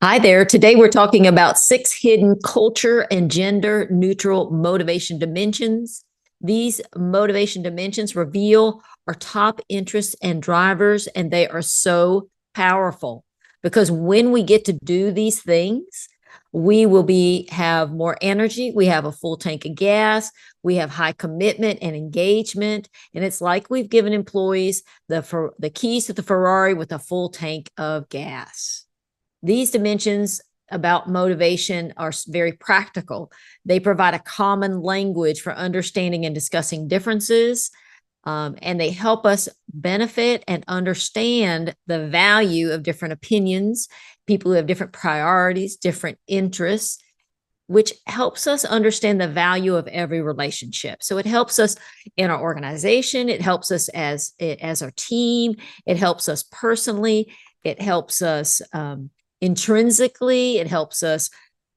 Hi there. Today we're talking about 6 hidden culture and gender neutral motivation dimensions. These motivation dimensions reveal our top interests and drivers, and they are so powerful because when we get to do these things, we will have more energy. We have a full tank of gas. We have high commitment and engagement. And it's like we've given employees the keys to the Ferrari with a full tank of gas. These dimensions about motivation are very practical. They provide a common language for understanding and discussing differences, and they help us benefit and understand the value of different opinions, people who have different priorities, different interests, which helps us understand the value of every relationship. So it helps us in our organization. It helps us as our team. It helps us personally. It helps us intrinsically, it helps us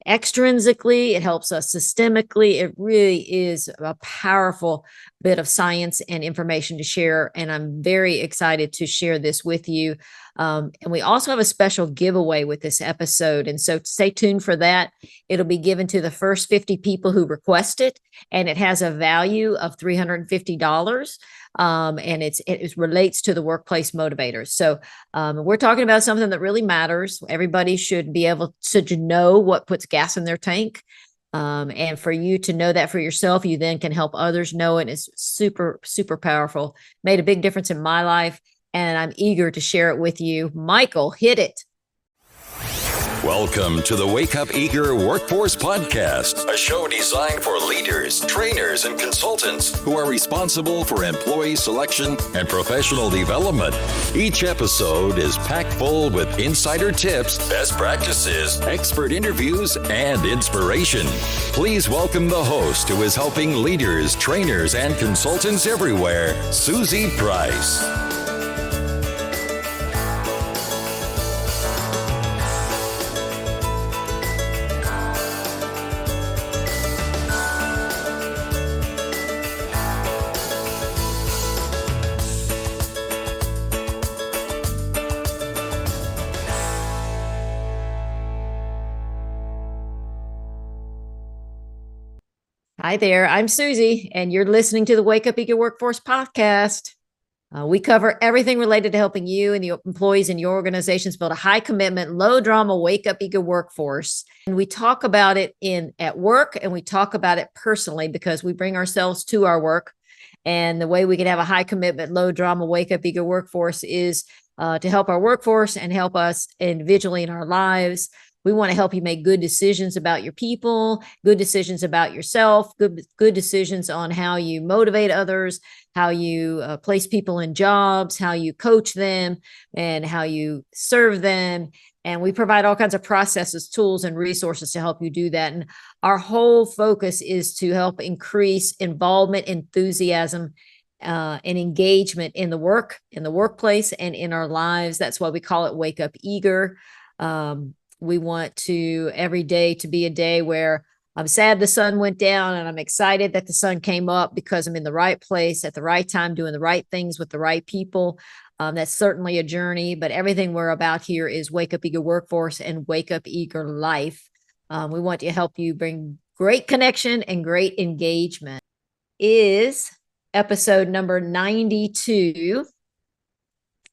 extrinsically, it helps us systemically. It really is a powerful bit of science and information to share, and I'm very excited to share this with you. And we also have a special giveaway with this episode, and so stay tuned for that. It'll be given to the first 50 people who request it, and it has a value of $350. And it relates to the workplace motivators. So we're talking about something that really matters. Everybody should be able to know what puts gas in their tank. And for you to know that for yourself, you then can help others know it. It's super, super powerful. Made a big difference in my life, and I'm eager to share it with you. Michael, hit it. Welcome to the Wake Up Eager Workforce Podcast, a show designed for leaders, trainers, and consultants who are responsible for employee selection and professional development. Each episode is packed full with insider tips, best practices, expert interviews, and inspiration. Please welcome the host who is helping leaders, trainers, and consultants everywhere, Susie Price. Hi there, I'm Susie, and you're listening to the Wake Up Eager Workforce Podcast. We cover everything related to helping you and the employees in your organizations build a high commitment, low drama, wake up eager workforce. And we talk about it at work, and we talk about it personally because we bring ourselves to our work. And the way we can have a high commitment, low drama, wake up eager workforce is to help our workforce and help us individually in our lives. We want to help you make good decisions about your people, good decisions about yourself, good decisions on how you motivate others, how you place people in jobs, how you coach them, and how you serve them. And we provide all kinds of processes, tools, and resources to help you do that. And our whole focus is to help increase involvement, enthusiasm, and engagement in the workplace, and in our lives. That's why we call it Wake Up Eager. We want to every day to be a day where I'm sad the sun went down and I'm excited that the sun came up because I'm in the right place at the right time, doing the right things with the right people. That's certainly a journey, but everything we're about here is Wake Up Eager Workforce and Wake Up Eager Life. We want to help you bring great connection and great engagement. Is episode number 92.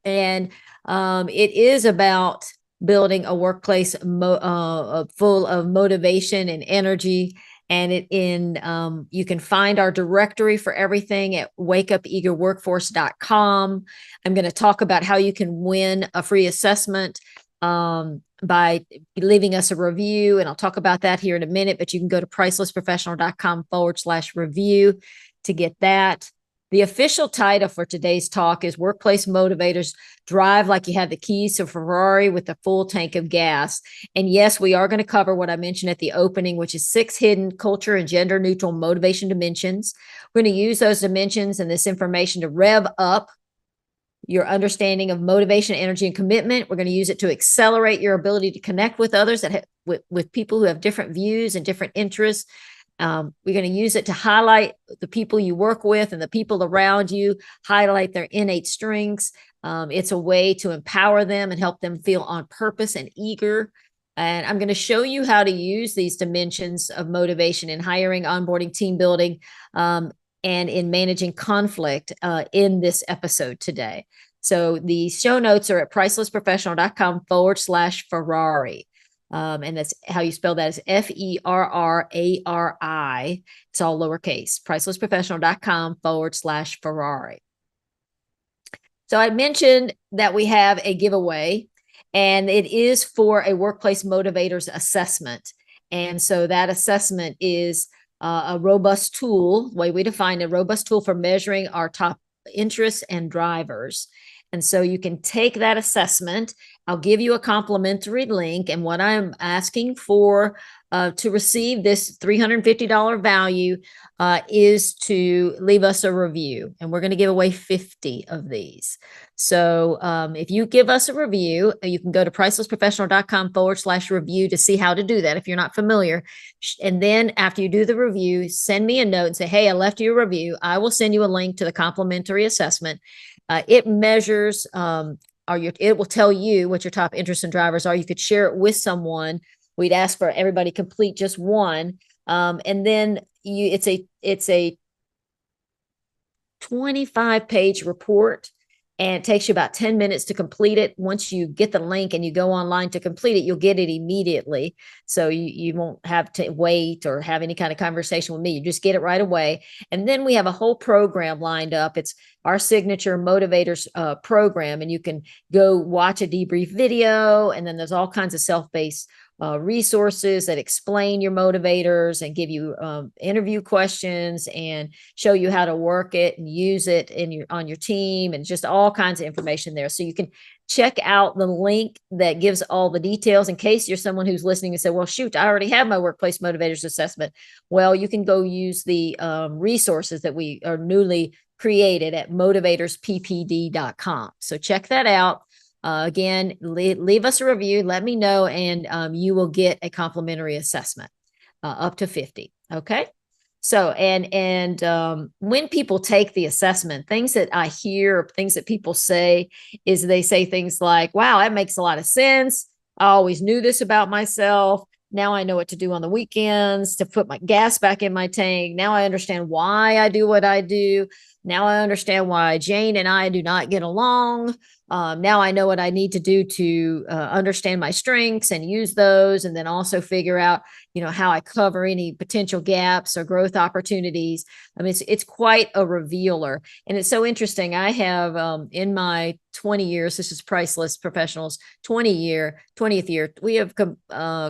And it is about building a workplace full of motivation and energy. And you can find our directory for everything at wakeupeagerworkforce.com. I'm going to talk about how you can win a free assessment by leaving us a review. And I'll talk about that here in a minute, but you can go to pricelessprofessional.com/review to get that. The official title for today's talk is Workplace Motivators Drive Like You Have the Keys to Ferrari with a Full Tank of Gas. And yes, we are going to cover what I mentioned at the opening, which is 6 hidden culture and gender neutral motivation dimensions. We're going to use those dimensions and this information to rev up your understanding of motivation, energy, and commitment. We're going to use it to accelerate your ability to connect with others, with people who have different views and different interests. We're going to use it to highlight the people you work with and the people around you, highlight their innate strengths. It's a way to empower them and help them feel on purpose and eager. And I'm going to show you how to use these dimensions of motivation in hiring, onboarding, team building, and in managing conflict in this episode today. So the show notes are at pricelessprofessional.com/Ferrari. And that's how you spell that is Ferrari. It's all lowercase, pricelessprofessional.com/Ferrari. So I mentioned that we have a giveaway, and it is for a Workplace Motivators Assessment. And so that assessment is a robust tool, the way we define a robust tool for measuring our top interests and drivers. And so you can take that assessment. I'll give you a complimentary link. And what I'm asking for to receive this $350 value is to leave us a review. And we're going to give away 50 of these. So if you give us a review, you can go to pricelessprofessional.com/review to see how to do that if you're not familiar. And then after you do the review, send me a note and say, hey, I left you a review. I will send you a link to the complimentary assessment. It measures, it will tell you what your top interests and drivers are. You could share it with someone. We'd ask for everybody complete just one. And then it's a 25-page report, and it takes you about 10 minutes to complete it. Once you get the link and you go online to complete it, you'll get it immediately. So you won't have to wait or have any kind of conversation with me. You just get it right away. And then we have a whole program lined up. It's our signature motivators program, and you can go watch a debrief video. And then there's all kinds of self-paced resources that explain your motivators and give you interview questions and show you how to work it and use it on your team, and just all kinds of information there. So you can check out the link that gives all the details in case you're someone who's listening and say, well, shoot, I already have my Workplace Motivators Assessment. Well, you can go use the resources that we are newly created at motivatorsppd.com. So check that out. Again, leave us a review, let me know, and you will get a complimentary assessment up to 50. Okay. So, and when people take the assessment, things that I hear, things that people say is they say things like, wow, that makes a lot of sense. I always knew this about myself. Now I know what to do on the weekends to put my gas back in my tank. Now I understand why I do what I do. Now I understand why Jane and I do not get along. Now I know what I need to do to understand my strengths and use those, and then also figure out, how I cover any potential gaps or growth opportunities. I mean, it's quite a revealer, and it's so interesting. I have in my 20 years, this is Priceless Professionals 20th year, we have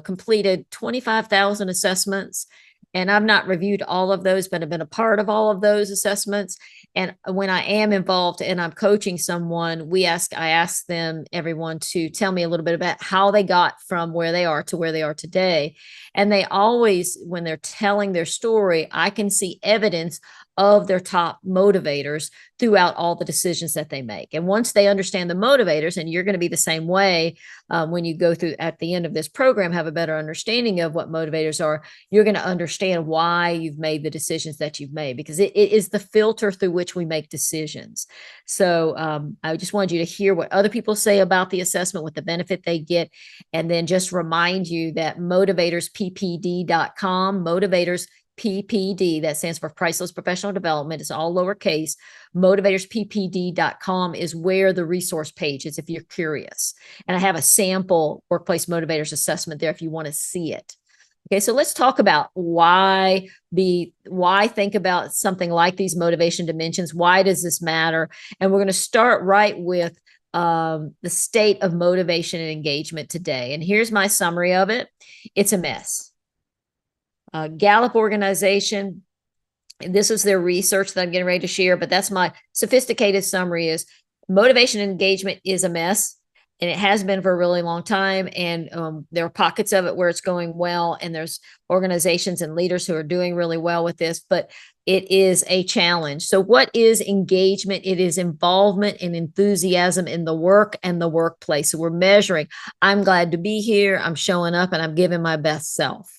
completed 25,000 assessments. And I've not reviewed all of those, but I've been a part of all of those assessments. And when I am involved and I'm coaching someone, I ask everyone to tell me a little bit about how they got from where they are to where they are today. And they always, when they're telling their story, I can see evidence of their top motivators throughout all the decisions that they make. And once they understand the motivators, and you're going to be the same way when you go through at the end of this program, have a better understanding of what motivators are, you're going to understand why you've made the decisions that you've made, because it is the filter through which we make decisions. So I just wanted you to hear what other people say about the assessment, what the benefit they get, and then just remind you that motivatorsppd.com, motivators PPD, that stands for Priceless Professional Development. It's all lowercase. Motivatorsppd.com is where the resource page is if you're curious. And I have a sample Workplace Motivators Assessment there if you want to see it. Okay, so let's talk about why think about something like these motivation dimensions. Why does this matter? And we're going to start right with the state of motivation and engagement today. And here's my summary of it. It's a mess. Gallup organization, this is their research that I'm getting ready to share, but that's my sophisticated summary is motivation and engagement is a mess, and it has been for a really long time. And there are pockets of it where it's going well, and there's organizations and leaders who are doing really well with this, but it is a challenge. So what is engagement? It is involvement and enthusiasm in the work and the workplace. So we're measuring, I'm glad to be here, I'm showing up, and I'm giving my best self.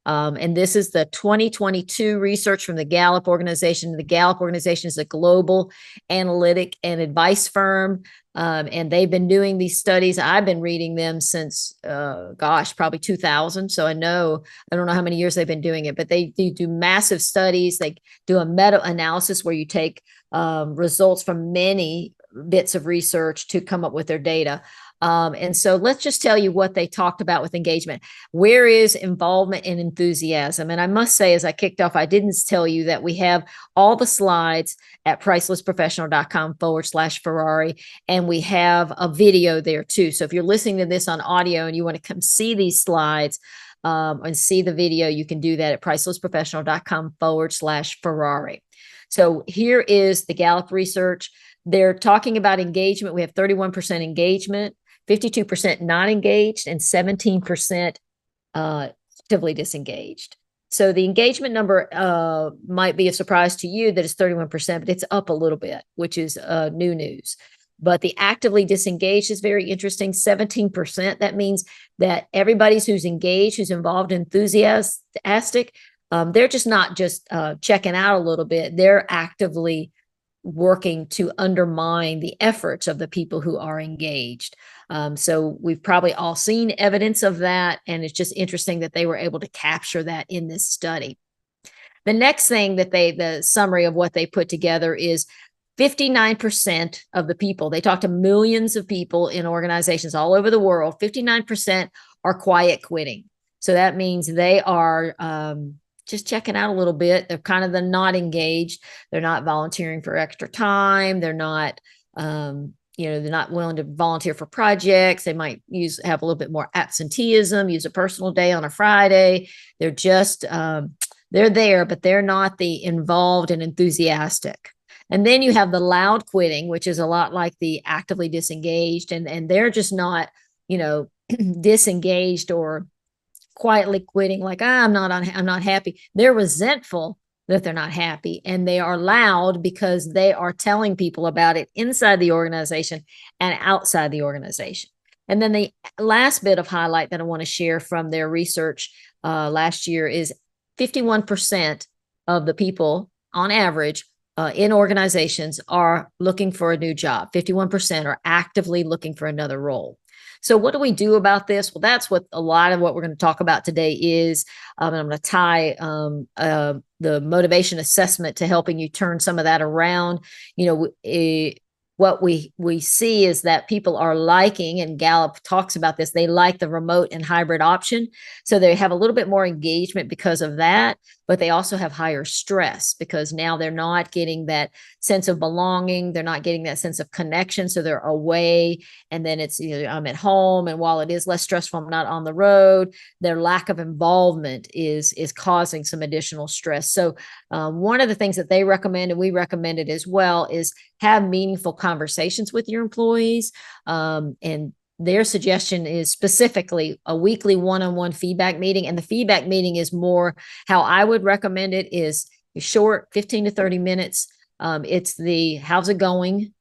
And this is the 2022 research from the Gallup organization. The Gallup organization is a global analytic and advice firm. And they've been doing these studies. I've been reading them since, probably 2000. So I don't know how many years they've been doing it, but they do massive studies. They do a meta-analysis where you take results from many bits of research to come up with their data. And so let's just tell you what they talked about with engagement. Where is involvement and enthusiasm? And I must say, as I kicked off, I didn't tell you that we have all the slides at pricelessprofessional.com/Ferrari. And we have a video there too. So if you're listening to this on audio and you want to come see these slides and see the video, you can do that at pricelessprofessional.com/Ferrari. So here is the Gallup research. They're talking about engagement. We have 31% engagement, 52% not engaged, and 17% actively disengaged. So the engagement number might be a surprise to you that it's 31%, but it's up a little bit, which is new news. But the actively disengaged is very interesting, 17%. That means that everybody who's engaged, who's involved, enthusiastic, they're just not just checking out a little bit. They're actively working to undermine the efforts of the people who are engaged. So we've probably all seen evidence of that. And it's just interesting that they were able to capture that in this study. The next thing that the summary of what they put together is 59% of the people, they talked to millions of people in organizations all over the world, 59% are quiet quitting. So that means they are just checking out a little bit. They're kind of not engaged. They're not volunteering for extra time. They're not, they're not willing to volunteer for projects. They might have a little bit more absenteeism, use a personal day on a Friday. They're just, they're there, but they're not the involved and enthusiastic. And then you have the loud quitting, which is a lot like the actively disengaged. And they're just not, disengaged or quietly quitting, like, I'm not happy. They're resentful that they're not happy, and they are loud because they are telling people about it inside the organization and outside the organization. And then the last bit of highlight that I want to share from their research last year is 51% of the people on average in organizations are looking for a new job. 51% are actively looking for another role. So what do we do about this? Well, that's what a lot of what we're going to talk about today is. And I'm going to tie the motivation assessment to helping you turn some of that around. What we see is that people are liking, and Gallup talks about this, they like the remote and hybrid option. So they have a little bit more engagement because of that, but they also have higher stress because now they're not getting that sense of belonging. They're not getting that sense of connection. So they're away, and then it's, I'm at home. And while it is less stressful, I'm not on the road. Their lack of involvement is causing some additional stress. So one of the things that they recommend, and we recommend it as well, is have meaningful conversations with your employees. And their suggestion is specifically a weekly one-on-one feedback meeting. And the feedback meeting is more how I would recommend it is short, 15 to 30 minutes. It's the, how's it going?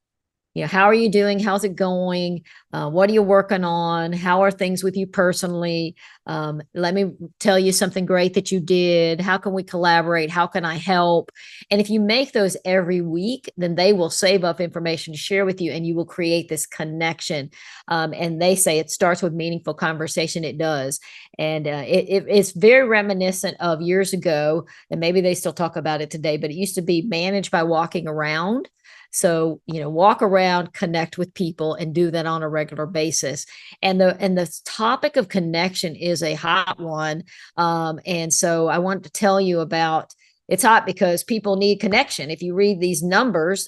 How are you doing? How's it going? What are you working on? How are things with you personally? Let me tell you something great that you did. How can we collaborate? How can I help? And if you make those every week, then they will save up information to share with you, and you will create this connection. And they say it starts with meaningful conversation. It does. And it's very reminiscent of years ago, and maybe they still talk about it today, but it used to be managed by walking around. So, walk around, connect with people, and do that on a regular basis. And the topic of connection is a hot one. And so I want to tell you about, it's hot because people need connection. If you read these numbers,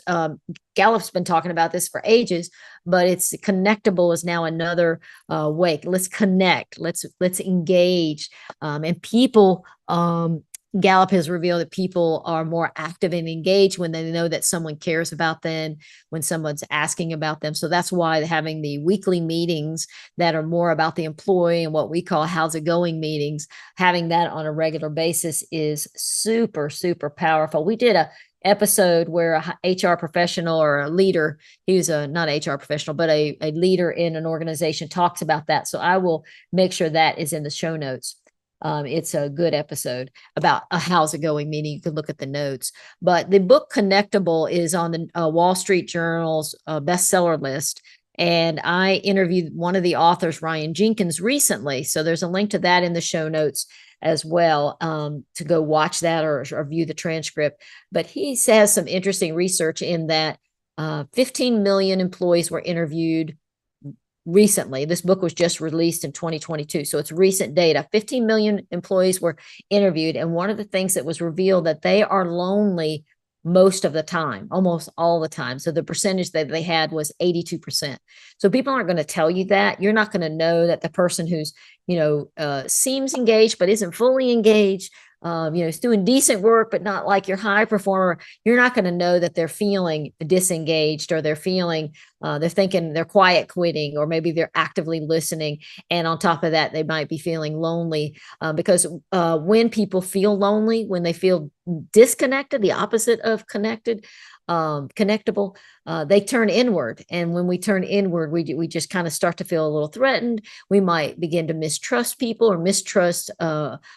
Gallup's been talking about this for ages, but it's connectable is now another way. Let's connect. Let's engage. And people, Gallup has revealed that people are more active and engaged when they know that someone cares about them, when someone's asking about them. So that's why having the weekly meetings that are more about the employee and what we call how's it going meetings, having that on a regular basis is super, super powerful. We did a episode where a HR professional or a leader, he was not an HR professional, but a leader in an organization talks about that. So I will make sure that is in the show notes. It's a good episode about a how's it going, meaning you can look at the notes. But the book Connectable is on the Wall Street Journal's bestseller list. And I interviewed one of the authors, Ryan Jenkins, recently. So there's a link to that in the show notes as well, to go watch that or view the transcript. But he has some interesting research in that 15 million employees were interviewed recently. This book was just released in 2022. So it's recent data. 15 million employees were interviewed. And one of the things that was revealed that they are lonely most of the time, almost all the time. So the percentage that they had was 82%. So people aren't going to tell you that. You're not going to know that the person who's, seems engaged, but isn't fully engaged, is doing decent work, but not like your high performer. You're not going to know that they're feeling disengaged, or they're feeling, they're thinking they're quiet quitting, or maybe they're actively listening. And on top of that, they might be feeling lonely, because when people feel lonely, when they feel disconnected, the opposite of connected, connectable, they turn inward. And when we turn inward, we just kind of start to feel a little threatened. We might begin to mistrust people, or mistrust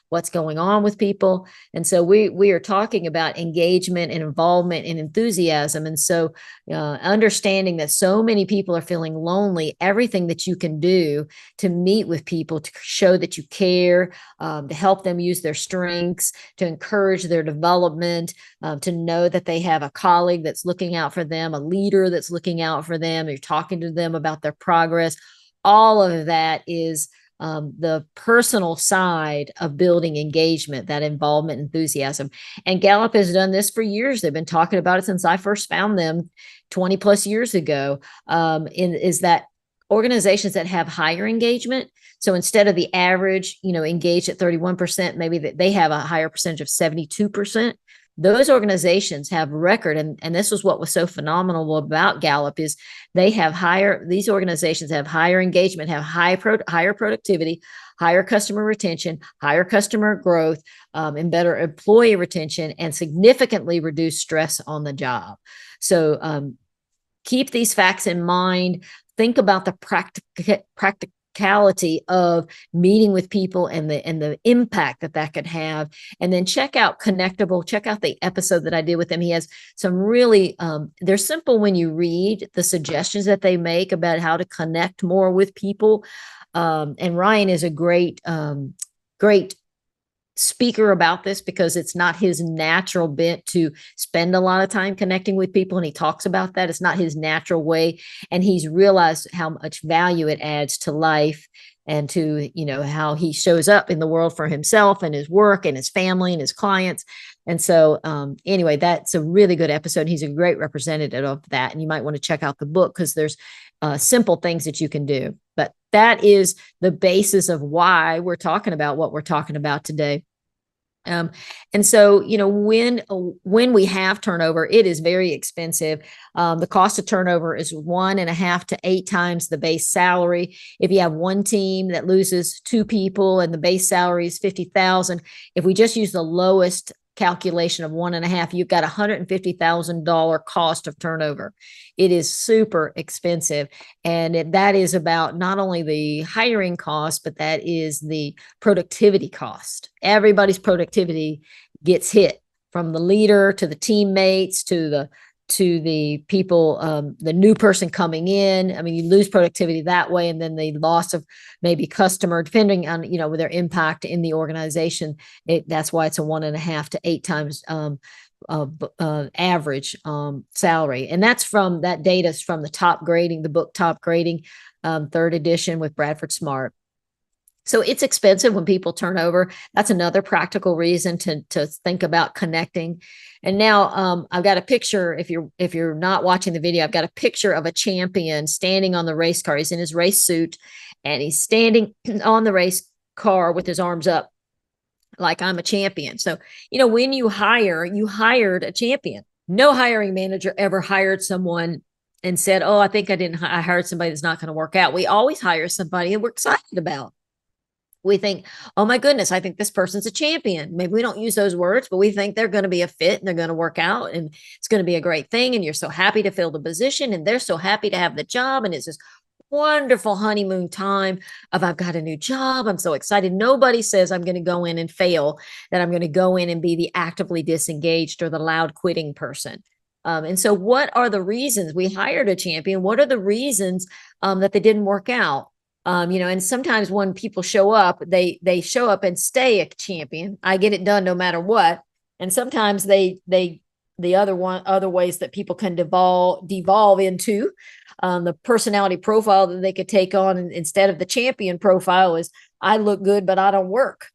what's going on with people. And so we are talking about engagement and involvement and enthusiasm. And so understanding that so many people are feeling lonely, everything that you can do to meet with people, to show that you care, to help them use their strengths, to encourage their development, to know that they have a colleague that's looking out for them, a leader that's looking out for them, you're talking to them about their progress. All of that is the personal side of building engagement, that involvement, enthusiasm. And Gallup has done this for years. They've been talking about it since I first found them 20 plus years ago, is that organizations that have higher engagement. So instead of the average, engaged at 31%, maybe that they have a higher percentage of 72%. Those organizations have record, and this was what was so phenomenal about Gallup, is these organizations have higher engagement, have higher productivity, higher customer retention, higher customer growth, and better employee retention, and significantly reduce stress on the job. So keep these facts in mind. Think about the practicality of meeting with people and the impact that could have. And then check out Connectable. Check out the episode that I did with him. He has some really, they're simple when you read the suggestions that they make about how to connect more with people. And Ryan is a great speaker about this, because it's not his natural bent to spend a lot of time connecting with people. And he talks about that. It's not his natural way. And he's realized how much value it adds to life, and to, how he shows up in the world for himself and his work and his family and his clients. And so anyway, that's a really good episode. He's a great representative of that. And you might want to check out the book, because there's simple things that you can do. But that is the basis of why we're talking about what we're talking about today. And so, when we have turnover, it is very expensive. The cost of turnover is 1.5 to 8 times the base salary. If you have one team that loses 2 people and the base salary is $50,000, if we just use the lowest calculation of 1.5, you've got $150,000 cost of turnover. It is super expensive. And that is about not only the hiring cost, but that is the productivity cost. Everybody's productivity gets hit, from the leader to the teammates to the people, the new person coming in. I mean, you lose productivity that way. And then the loss of maybe customer, depending on, with their impact in the organization. That's why it's a 1.5 to 8 times average salary. And that data is from the book Top Grading, 3rd edition with Bradford Smart. So it's expensive when people turn over. That's another practical reason to think about connecting. And now I've got a picture. If you're not watching the video, I've got a picture of a champion standing on the race car. He's in his race suit, and he's standing on the race car with his arms up, like, I'm a champion. So, when you hired a champion. No hiring manager ever hired someone and said, "Oh, I think I hired somebody that's not going to work out." We always hire somebody that we're excited about. We think, "Oh my goodness, I think this person's a champion." Maybe we don't use those words, but we think they're going to be a fit and they're going to work out and it's going to be a great thing. And you're so happy to fill the position and they're so happy to have the job. And it's just wonderful honeymoon time of I've got a new job. I'm so excited. Nobody says I'm going to go in and fail, that I'm going to go in and be the actively disengaged or the loud quitting person. And so what are the reasons we hired a champion? What are the reasons that they didn't work out? And sometimes when people show up, they show up and stay a champion. I get it done no matter what. And sometimes the other ways that people can devolve into the personality profile that they could take on instead of the champion profile is I look good, but I don't work.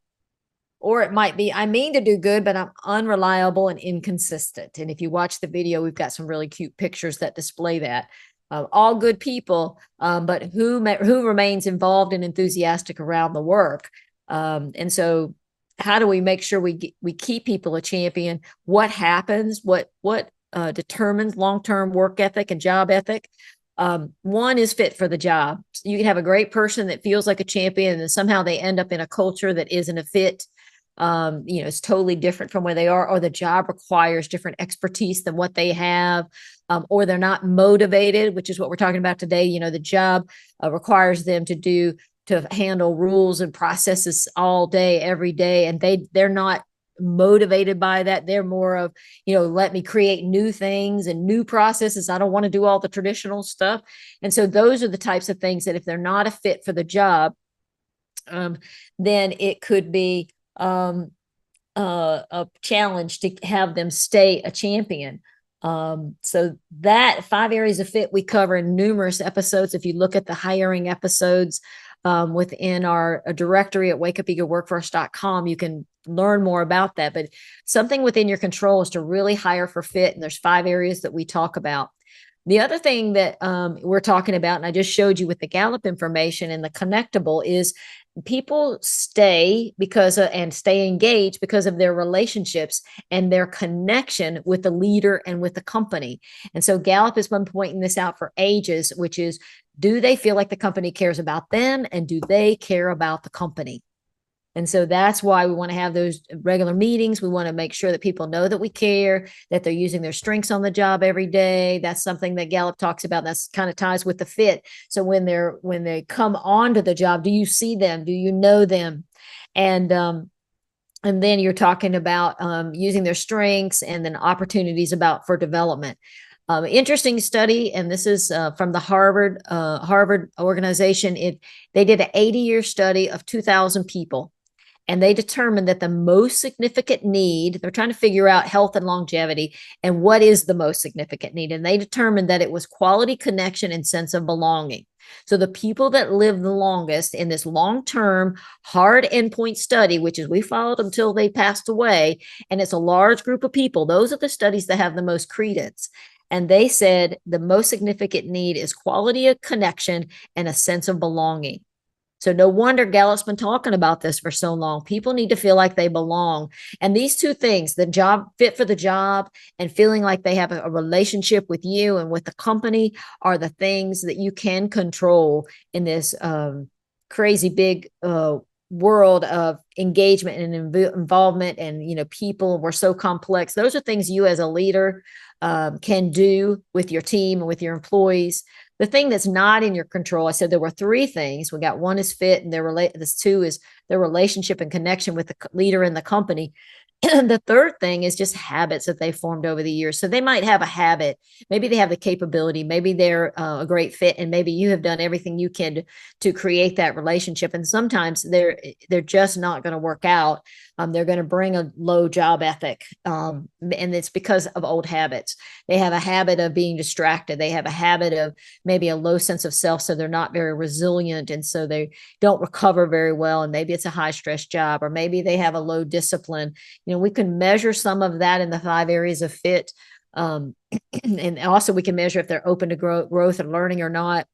Or it might be, I mean to do good, but I'm unreliable and inconsistent. And if you watch the video, we've got some really cute pictures that display that. All good people, but who remains involved and enthusiastic around the work. And so how do we make sure we keep people a champion? What happens? What determines long-term work ethic and job ethic? One is fit for the job. So you can have a great person that feels like a champion, and then somehow they end up in a culture that isn't a fit. It's totally different from where they are, or the job requires different expertise than what they have, or they're not motivated, which is what we're talking about today. The job requires them to handle rules and processes all day, every day, and they're not motivated by that. They're more of, let me create new things and new processes. I don't want to do all the traditional stuff. And so those are the types of things that if they're not a fit for the job, then it could be a challenge to have them stay a champion. So that 5 areas of fit we cover in numerous episodes. If you look at the hiring episodes within our directory at wakeupeagerworkforce.com, you can learn more about that. But something within your control is to really hire for fit. And there's 5 areas that we talk about. The other thing that we're talking about, and I just showed you with the Gallup information and the connectable, is people stay and stay engaged because of their relationships and their connection with the leader and with the company. And so Gallup has been pointing this out for ages, which is, do they feel like the company cares about them, and do they care about the company? And so that's why we want to have those regular meetings. We want to make sure that people know that we care, that they're using their strengths on the job every day. That's something that Gallup talks about. That's kind of ties with the fit. So when they come onto the job, do you see them? Do you know them? And then you're talking about using their strengths, and then opportunities for development. Interesting study, and this is from the Harvard organization. They did an 80-year study of 2,000 people. And they determined that the most significant need, they're trying to figure out health and longevity, and what is the most significant need. And they determined that it was quality connection and sense of belonging. So the people that live the longest in this long-term hard endpoint study, which is we followed them till they passed away, and it's a large group of people, those are the studies that have the most credence. And they said the most significant need is quality of connection and a sense of belonging. So no wonder Gallup's been talking about this for so long. People need to feel like they belong. And these two things, the job fit for the job and feeling like they have a relationship with you and with the company, are the things that you can control in this crazy big world of engagement and involvement. And, people, we're so complex. Those are things you as a leader can do with your team and with your employees. The thing that's not in your control, I said there were 3 things. We got one is fit, and this 2 is their relationship and connection with the leader and the company. The third thing is just habits that they formed over the years. So they might have a habit. Maybe they have the capability. Maybe they're a great fit, and maybe you have done everything you can to create that relationship. And sometimes they're just not going to work out. They're going to bring a low job ethic, and it's because of old habits. They have a habit of being distracted. They have a habit of maybe a low sense of self, so they're not very resilient, and so they don't recover very well. And maybe it's a high stress job, or maybe they have a low discipline. We can measure some of that in the 5 areas of fit. And also we can measure if they're open to growth and learning or not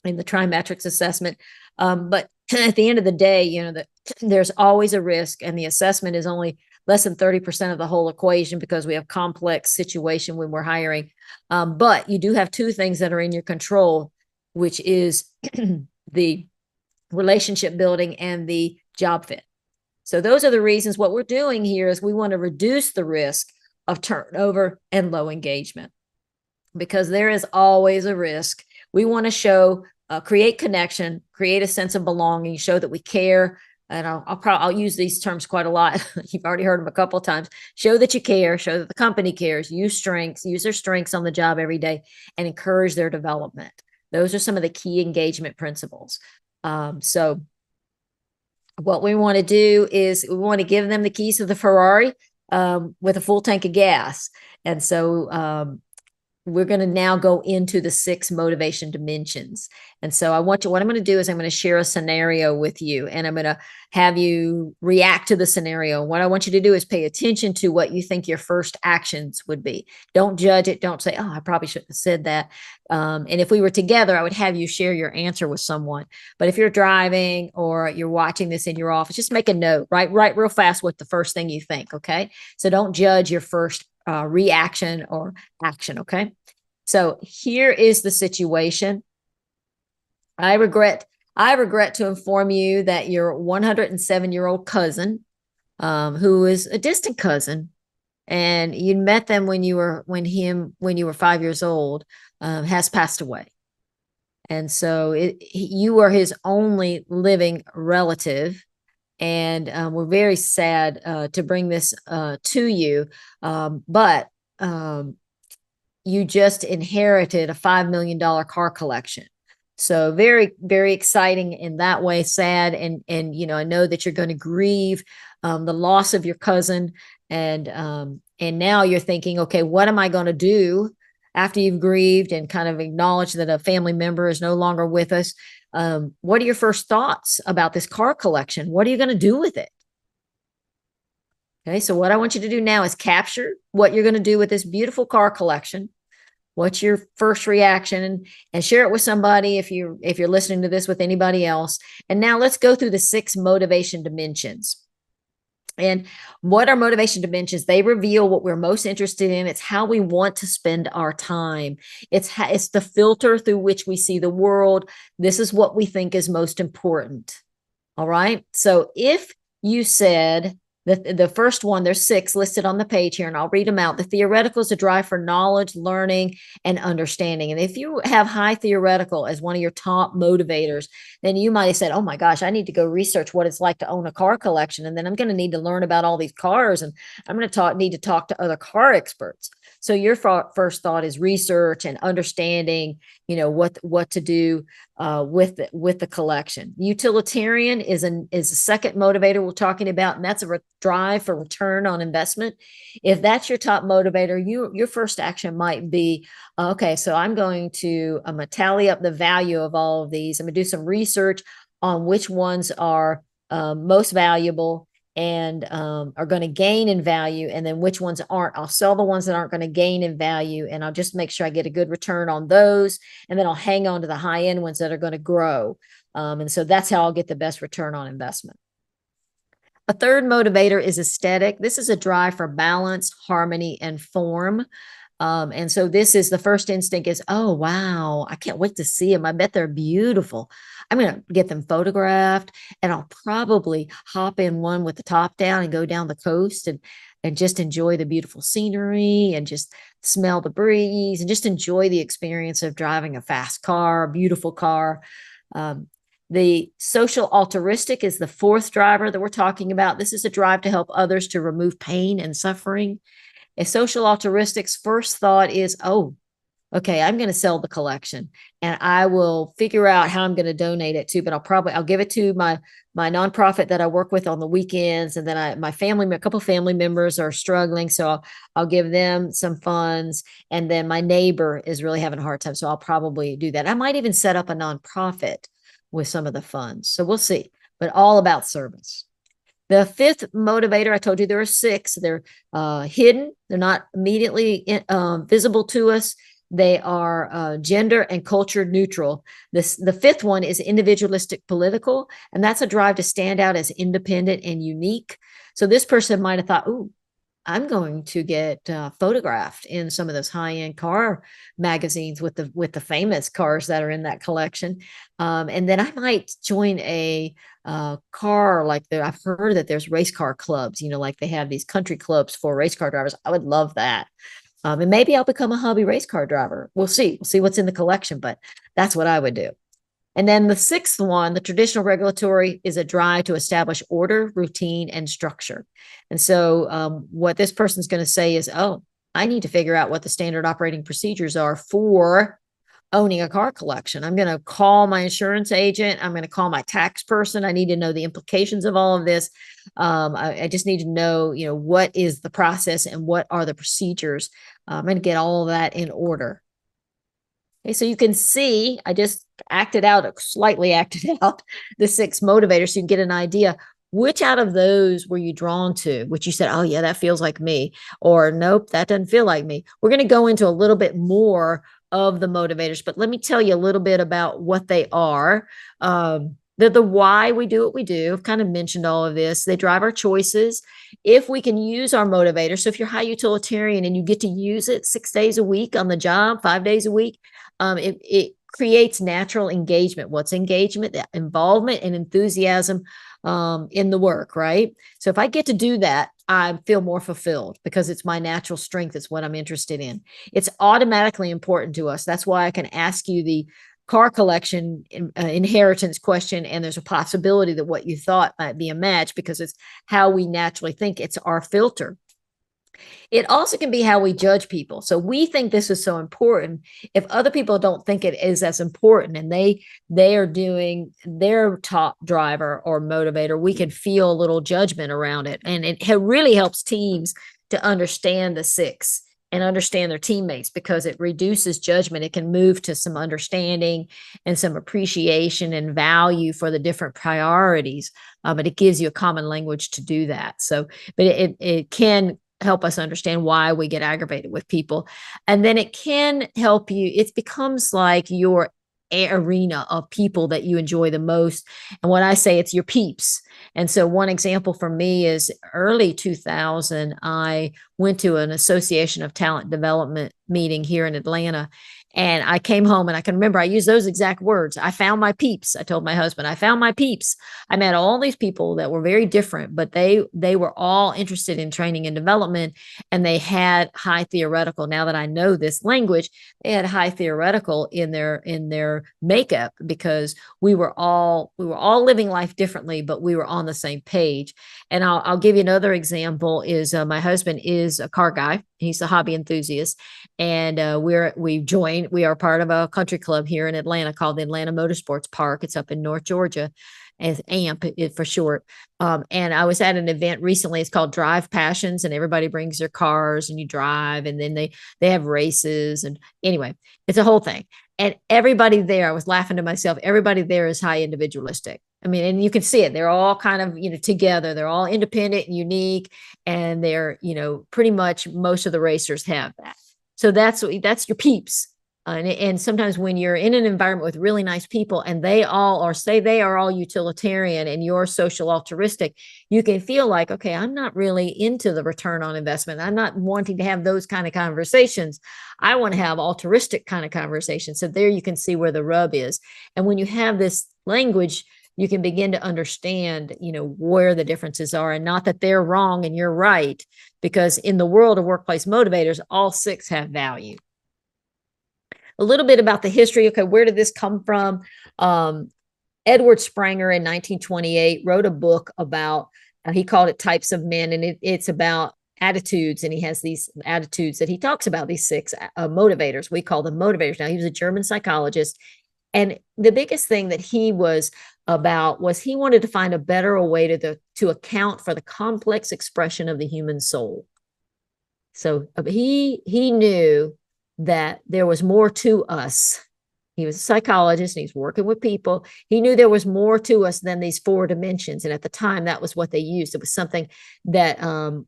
in the trimetrics assessment. But at the end of the day, there's always a risk, and the assessment is only less than 30% of the whole equation, because we have complex situation when we're hiring. But you do have 2 things that are in your control, which is the relationship building and the job fit. So those are the reasons. What we're doing here is we want to reduce the risk of turnover and low engagement, because there is always a risk. We want to show create connection, create a sense of belonging, show that we care. And I'll use these terms quite a lot. You've already heard them a couple of times. Show that you care, show that the company cares, use their strengths on the job every day, and encourage their development. Those are some of the key engagement principles. So what we want to do is we want to give them the keys to the Ferrari with a full tank of gas. And so we're going to now go into the 6 motivation dimensions. And so what I'm going to do is I'm going to share a scenario with you, and I'm going to have you react to the scenario. What I want you to do is pay attention to what you think your first actions would be. Don't judge it. Don't say, oh, I probably shouldn't have said that. And if we were together, I would have you share your answer with someone. But if you're driving or you're watching this in your office, just make a note, write real fast what the first thing you think. Okay. So don't judge your first reaction or action. Okay. So here is the situation. I regret to inform you that your 107-year-old cousin, who is a distant cousin, and you met them when you were 5 years old, has passed away. And so you are his only living relative. And we're very sad to bring this to you, but you just inherited a $5 million car collection. So very, very exciting in that way, sad. And I know that you're going to grieve the loss of your cousin. And now you're thinking, okay, what am I going to do after you've grieved and kind of acknowledged that a family member is no longer with us? What are your first thoughts about this car collection? What are you going to do with it? Okay, so what I want you to do now is capture what you're going to do with this beautiful car collection. What's your first reaction, and share it with somebody if you're listening to this with anybody else. And now let's go through the 6 motivation dimensions. And what are motivation dimensions? They reveal what we're most interested in. It's how we want to spend our time. It's the filter through which we see the world. This is what we think is most important. All right. So if you said that the first one, there's 6 listed on the page here, and I'll read them out. The theoretical is a drive for knowledge, learning, and understanding. And if you have high theoretical as one of your top motivators, then you might have said, oh my gosh, I need to go research what it's like to own a car collection. And then I'm going to need to learn about all these cars, and I'm going to need to talk to other car experts. So your first thought is research and understanding, what to do with the collection. Utilitarian is a second motivator we're talking about, and that's a drive for return on investment. If that's your top motivator, your first action might be, okay, so I'm going to tally up the value of all of these. I'm going to do some research on which ones are most valuable and are going to gain in value, and then which ones aren't. I'll sell the ones that aren't going to gain in value, and I'll just make sure I get a good return on those, and then I'll hang on to the high end ones that are going to grow. And so that's how I'll get the best return on investment. A third motivator is aesthetic. This is a drive for balance, harmony, and form. And so this is the first instinct is, oh, wow, I can't wait to see them. I bet they're beautiful. I'm going to get them photographed, and I'll probably hop in one with the top down and go down the coast and just enjoy the beautiful scenery and just smell the breeze and just enjoy the experience of driving a fast car, a beautiful car. The social altruistic is the fourth driver that we're talking about. This is a drive to help others to remove pain and suffering. A social altruistic's first thought is, oh, okay, I'm going to sell the collection, and I will figure out how I'm going to donate it to, but I'll give it to my nonprofit that I work with on the weekends. And then a couple of family members are struggling. So I'll give them some funds. And then my neighbor is really having a hard time. So I'll probably do that. I might even set up a nonprofit with some of the funds. So we'll see, but all about service. The fifth motivator, I told you there are 6. They're hidden. They're not immediately visible to us. They are gender and culture neutral. The fifth one is individualistic political, and that's a drive to stand out as independent and unique. So this person might have thought, ooh, I'm going to get photographed in some of those high-end car magazines with the famous cars that are in that collection. And then I might join a car I've heard that there's race car clubs, like they have these country clubs for race car drivers. I would love that. And maybe I'll become a hobby race car driver. We'll see. We'll see what's in the collection, but that's what I would do. And then the sixth one, the traditional regulatory, is a drive to establish order, routine, and structure. And so what this person's going to say is, oh, I need to figure out what the standard operating procedures are for owning a car collection. I'm going to call my insurance agent. I'm going to call my tax person. I need to know the implications of all of this. I just need to know, what is the process and what are the procedures. I'm going to get all of that in order. Okay, so you can see, I just slightly acted out the 6 motivators so you can get an idea. Which out of those were you drawn to? Which you said, oh yeah, that feels like me. Or nope, that doesn't feel like me. We're going to go into a little bit more of the motivators, but let me tell you a little bit about what they are. The why we do what we do. I've kind of mentioned all of this. They drive our choices. If we can use our motivator, so if you're high utilitarian and you get to use it 6 days a week on the job, 5 days a week, it creates natural engagement. What's engagement? The involvement and enthusiasm in the work, right? So if I get to do that, I feel more fulfilled because it's my natural strength. It's what I'm interested in. It's automatically important to us. That's why I can ask you the car collection inheritance question, and there's a possibility that what you thought might be a match because it's how we naturally think. It's our filter. It also can be how we judge people. So we think this is so important. If other people don't think it is as important and they are doing their top driver or motivator, we can feel a little judgment around it. And it really helps teams to understand the 6 and understand their teammates because it reduces judgment. It can move to some understanding and some appreciation and value for the different priorities. But it gives you a common language to do that. So, but it can help us understand why we get aggravated with people. And then it can help you. It becomes like your arena of people that you enjoy the most. And when I say it's your peeps. And so one example for me is early 2000, I went to an Association of Talent Development meeting here in Atlanta. And I came home and I can remember I used those exact words. I found my peeps. I told my husband, I found my peeps. I met all these people that were very different, but they were all interested in training and development, and they had high theoretical. Now that I know this language, they had high theoretical in their makeup because we were all living life differently, but we were on the same page. And I'll give you another example is my husband is a car guy. He's a hobby enthusiast. And we are part of a country club here in Atlanta called the Atlanta Motorsports Park. It's up in North Georgia, as AMP for short. And I was at an event recently. It's called Drive Passions, and everybody brings their cars and you drive, and then they have races. And anyway, it's a whole thing. And everybody there, I was laughing to myself, everybody there is high individualistic. I mean, and you can see it. They're all kind of, together. They're all independent and unique. And they're, pretty much most of the racers have that. So that's your peeps. And sometimes when you're in an environment with really nice people and they are all utilitarian and you're social altruistic, you can feel like, okay, I'm not really into the return on investment. I'm not wanting to have those kind of conversations. I want to have altruistic kind of conversations. So there you can see where the rub is. And when you have this language, you can begin to understand, where the differences are, and not that they're wrong and you're right, because in the world of workplace motivators, all 6 have value. A little bit about the history. Okay, where did this come from? Edward Springer in 1928 wrote a book about, he called it Types of Men, and it's about attitudes, and he has these attitudes that he talks about, these 6 motivators. We call them motivators. Now, he was a German psychologist, and the biggest thing that he was about was he wanted to find a better way to account for the complex expression of the human soul. So he knew that there was more to us. He was a psychologist and he's working with people. He knew there was more to us than these 4 dimensions. And at the time, that was what they used. It was something that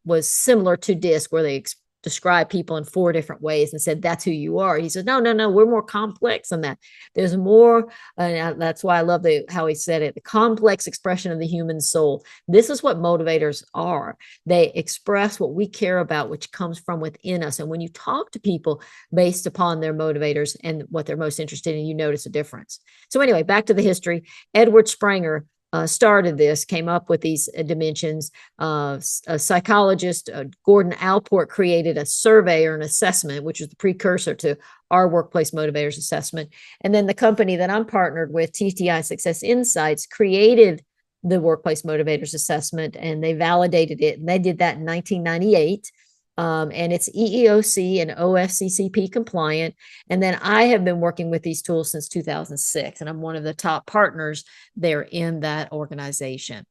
was similar to DISC, where they describe people in 4 different ways and said, that's who you are. He said, no, we're more complex than that. There's more. And that's why I love how he said it, the complex expression of the human soul. This is what motivators are. They express what we care about, which comes from within us. And when you talk to people based upon their motivators and what they're most interested in, you notice a difference. So anyway, back to the history. Edward Springer started this, came up with these dimensions. A psychologist, Gordon Allport, created a survey or an assessment, which is the precursor to our Workplace Motivators Assessment. And then the company that I'm partnered with, TTI Success Insights, created the Workplace Motivators Assessment, and they validated it. And they did that in 1998. And it's EEOC and OFCCP compliant. And then I have been working with these tools since 2006, and I'm one of the top partners there in that organization.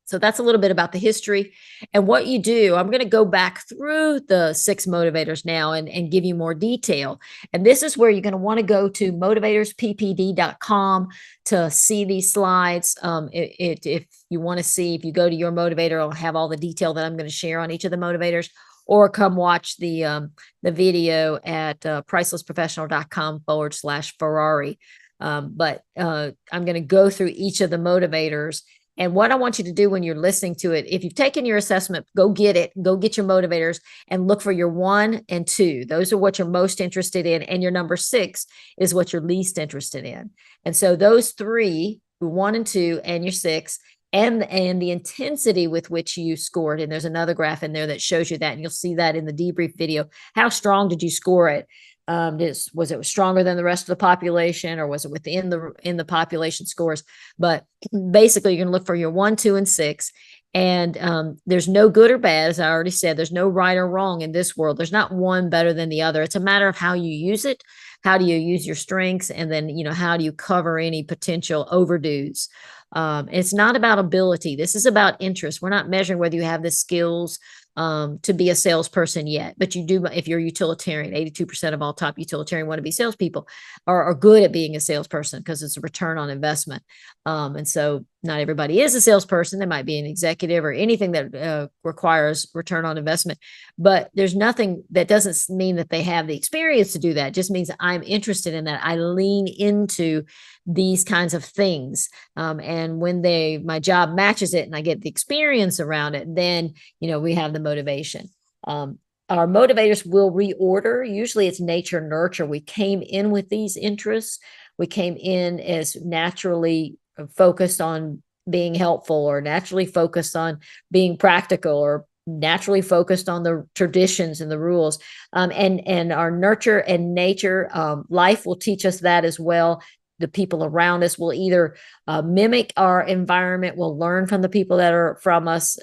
So that's a little bit about the history and what you do. I'm going to go back through the 6 motivators now and give you more detail. And this is where you're going to want to go to motivatorsppd.com to see these slides. If you want to see, if you go to your motivator, I'll have all the detail that I'm going to share on each of the motivators, or come watch the video at pricelessprofessional.com/Ferrari. But I'm going to go through each of the motivators. And what I want you to do when you're listening to it, if you've taken your assessment, go get it, go get your motivators and look for your 1 and 2. Those are what you're most interested in. And your number 6 is what you're least interested in. And so those 3, 1 and 2, and your 6, and the intensity with which you scored. And there's another graph in there that shows you that. And you'll see that in the debrief video. How strong did you score it? Was it stronger than the rest of the population, or was it within the population scores? But basically, you're going to look for your 1, 2, and 6. And there's no good or bad, as I already said. There's no right or wrong in this world. There's not one better than the other. It's a matter of how you use it. How do you use your strengths? And then, how do you cover any potential overdues? It's not about ability. This is about interest. We're not measuring whether you have the skills to be a salesperson yet, but you do. If you're utilitarian, 82% of all top utilitarian wannabe salespeople are good at being a salesperson because it's a return on investment. And so not everybody is a salesperson. They might be an executive or anything that requires return on investment, but there's nothing that doesn't mean that they have the experience to do that. It just means that I'm interested in that. I lean into these kinds of things. And when my job matches it and I get the experience around it, then, we have the motivation. Our motivators will reorder. Usually it's nature, nurture. We came in with these interests. We came in as naturally focused on being helpful, or naturally focused on being practical, or naturally focused on the traditions and the rules. And our nurture and nature, life will teach us that as well. The people around us will either mimic our environment, will learn from the people that are from us,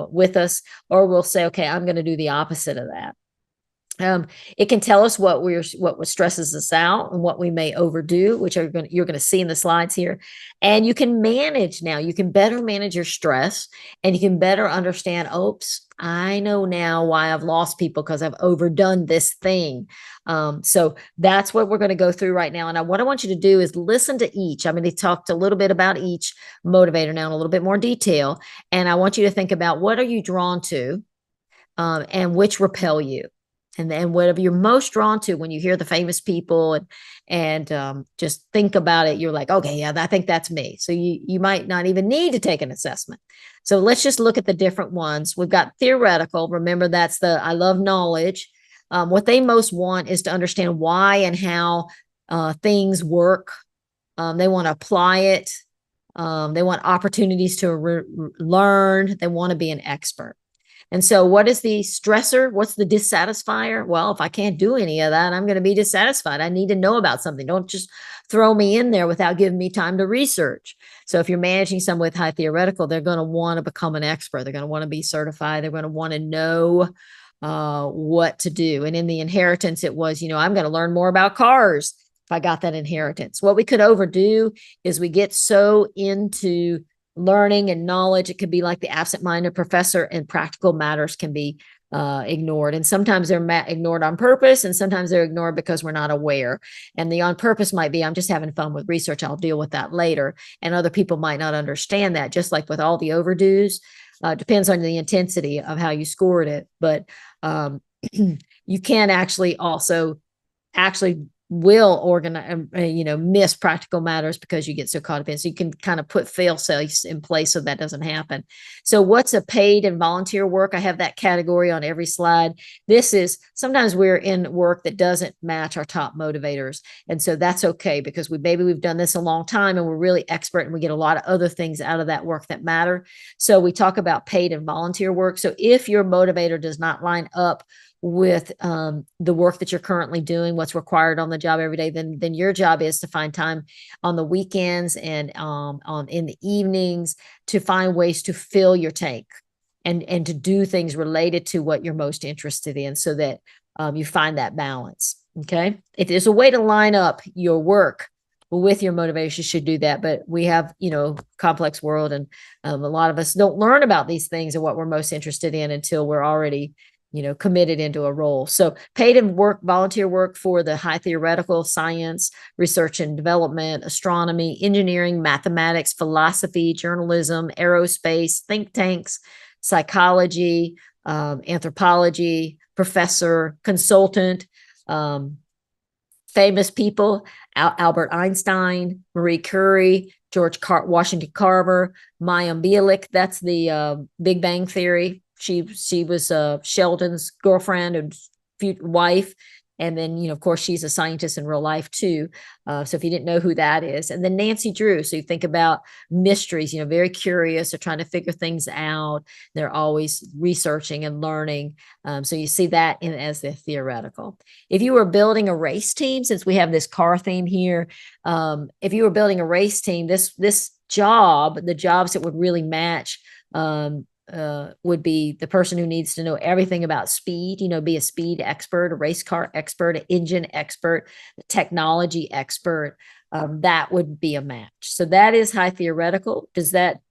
with us, or we'll say, okay, I'm going to do the opposite of that. It can tell us what stresses us out and what we may overdo, which you're going to see in the slides here. And you can manage now. You can better manage your stress, and you can better understand, oops, I know now why I've lost people, because I've overdone this thing. So that's what we're going to go through right now. And what I want you to do is listen to each. I'm going to talk a little bit about each motivator now in a little bit more detail. And I want you to think about, what are you drawn to, and which repel you? And then whatever you're most drawn to when you hear the famous people and just think about it, you're like, okay, yeah, I think that's me. So you might not even need to take an assessment. So let's just look at the different ones. We've got theoretical. Remember, that's I love knowledge. What they most want is to understand why and how things work. They want to apply it. They want opportunities to learn. They want to be an expert. And so what is the stressor? What's the dissatisfier? Well, if I can't do any of that, I'm going to be dissatisfied. I need to know about something. Don't just throw me in there without giving me time to research. So if you're managing someone with high theoretical, they're going to want to become an expert. They're going to want to be certified. They're going to want to know what to do. And in the inheritance, it was, I'm going to learn more about cars if I got that inheritance. What we could overdo is we get so into learning and knowledge. It could be like the absent-minded professor, and practical matters can be ignored. And sometimes they're ignored on purpose, and sometimes they're ignored because we're not aware. And the on purpose might be, I'm just having fun with research. I'll deal with that later. And other people might not understand that, just like with all the overdues. Depends on the intensity of how you scored it. But you can actually will organize, miss practical matters because you get so caught up in. So you can kind of put fail safes in place so that doesn't happen. So what's a paid and volunteer work? I have that category on every slide. This is sometimes we're in work that doesn't match our top motivators. And so that's okay because we've done this a long time and we're really expert and we get a lot of other things out of that work that matter. So we talk about paid and volunteer work. So if your motivator does not line up with the work that you're currently doing, what's required on the job every day, then your job is to find time on the weekends and in the evenings to find ways to fill your tank and to do things related to what you're most interested in so that you find that balance. Okay. If there's a way to line up your work with your motivation, you should do that. But we have, complex world and a lot of us don't learn about these things and what we're most interested in until we're already committed into a role. So paid and volunteer work for the high theoretical science, research and development, astronomy, engineering, mathematics, philosophy, journalism, aerospace, think tanks, psychology, anthropology, professor, consultant, famous people, Albert Einstein, Marie Curie, Washington Carver, Maya Bialik, that's the Big Bang Theory. She was Sheldon's girlfriend and wife. And then, of course, she's a scientist in real life, too. So if you didn't know who that is. And then Nancy Drew. So you think about mysteries, very curious. They're trying to figure things out. They're always researching and learning. So you see that as the theoretical. If you were building a race team, since we have this car theme here, if you were building a race team, the jobs that would really match would be the person who needs to know everything about speed, be a speed expert, a race car expert, an engine expert, a technology expert. That would be a match. So that is high theoretical. Does that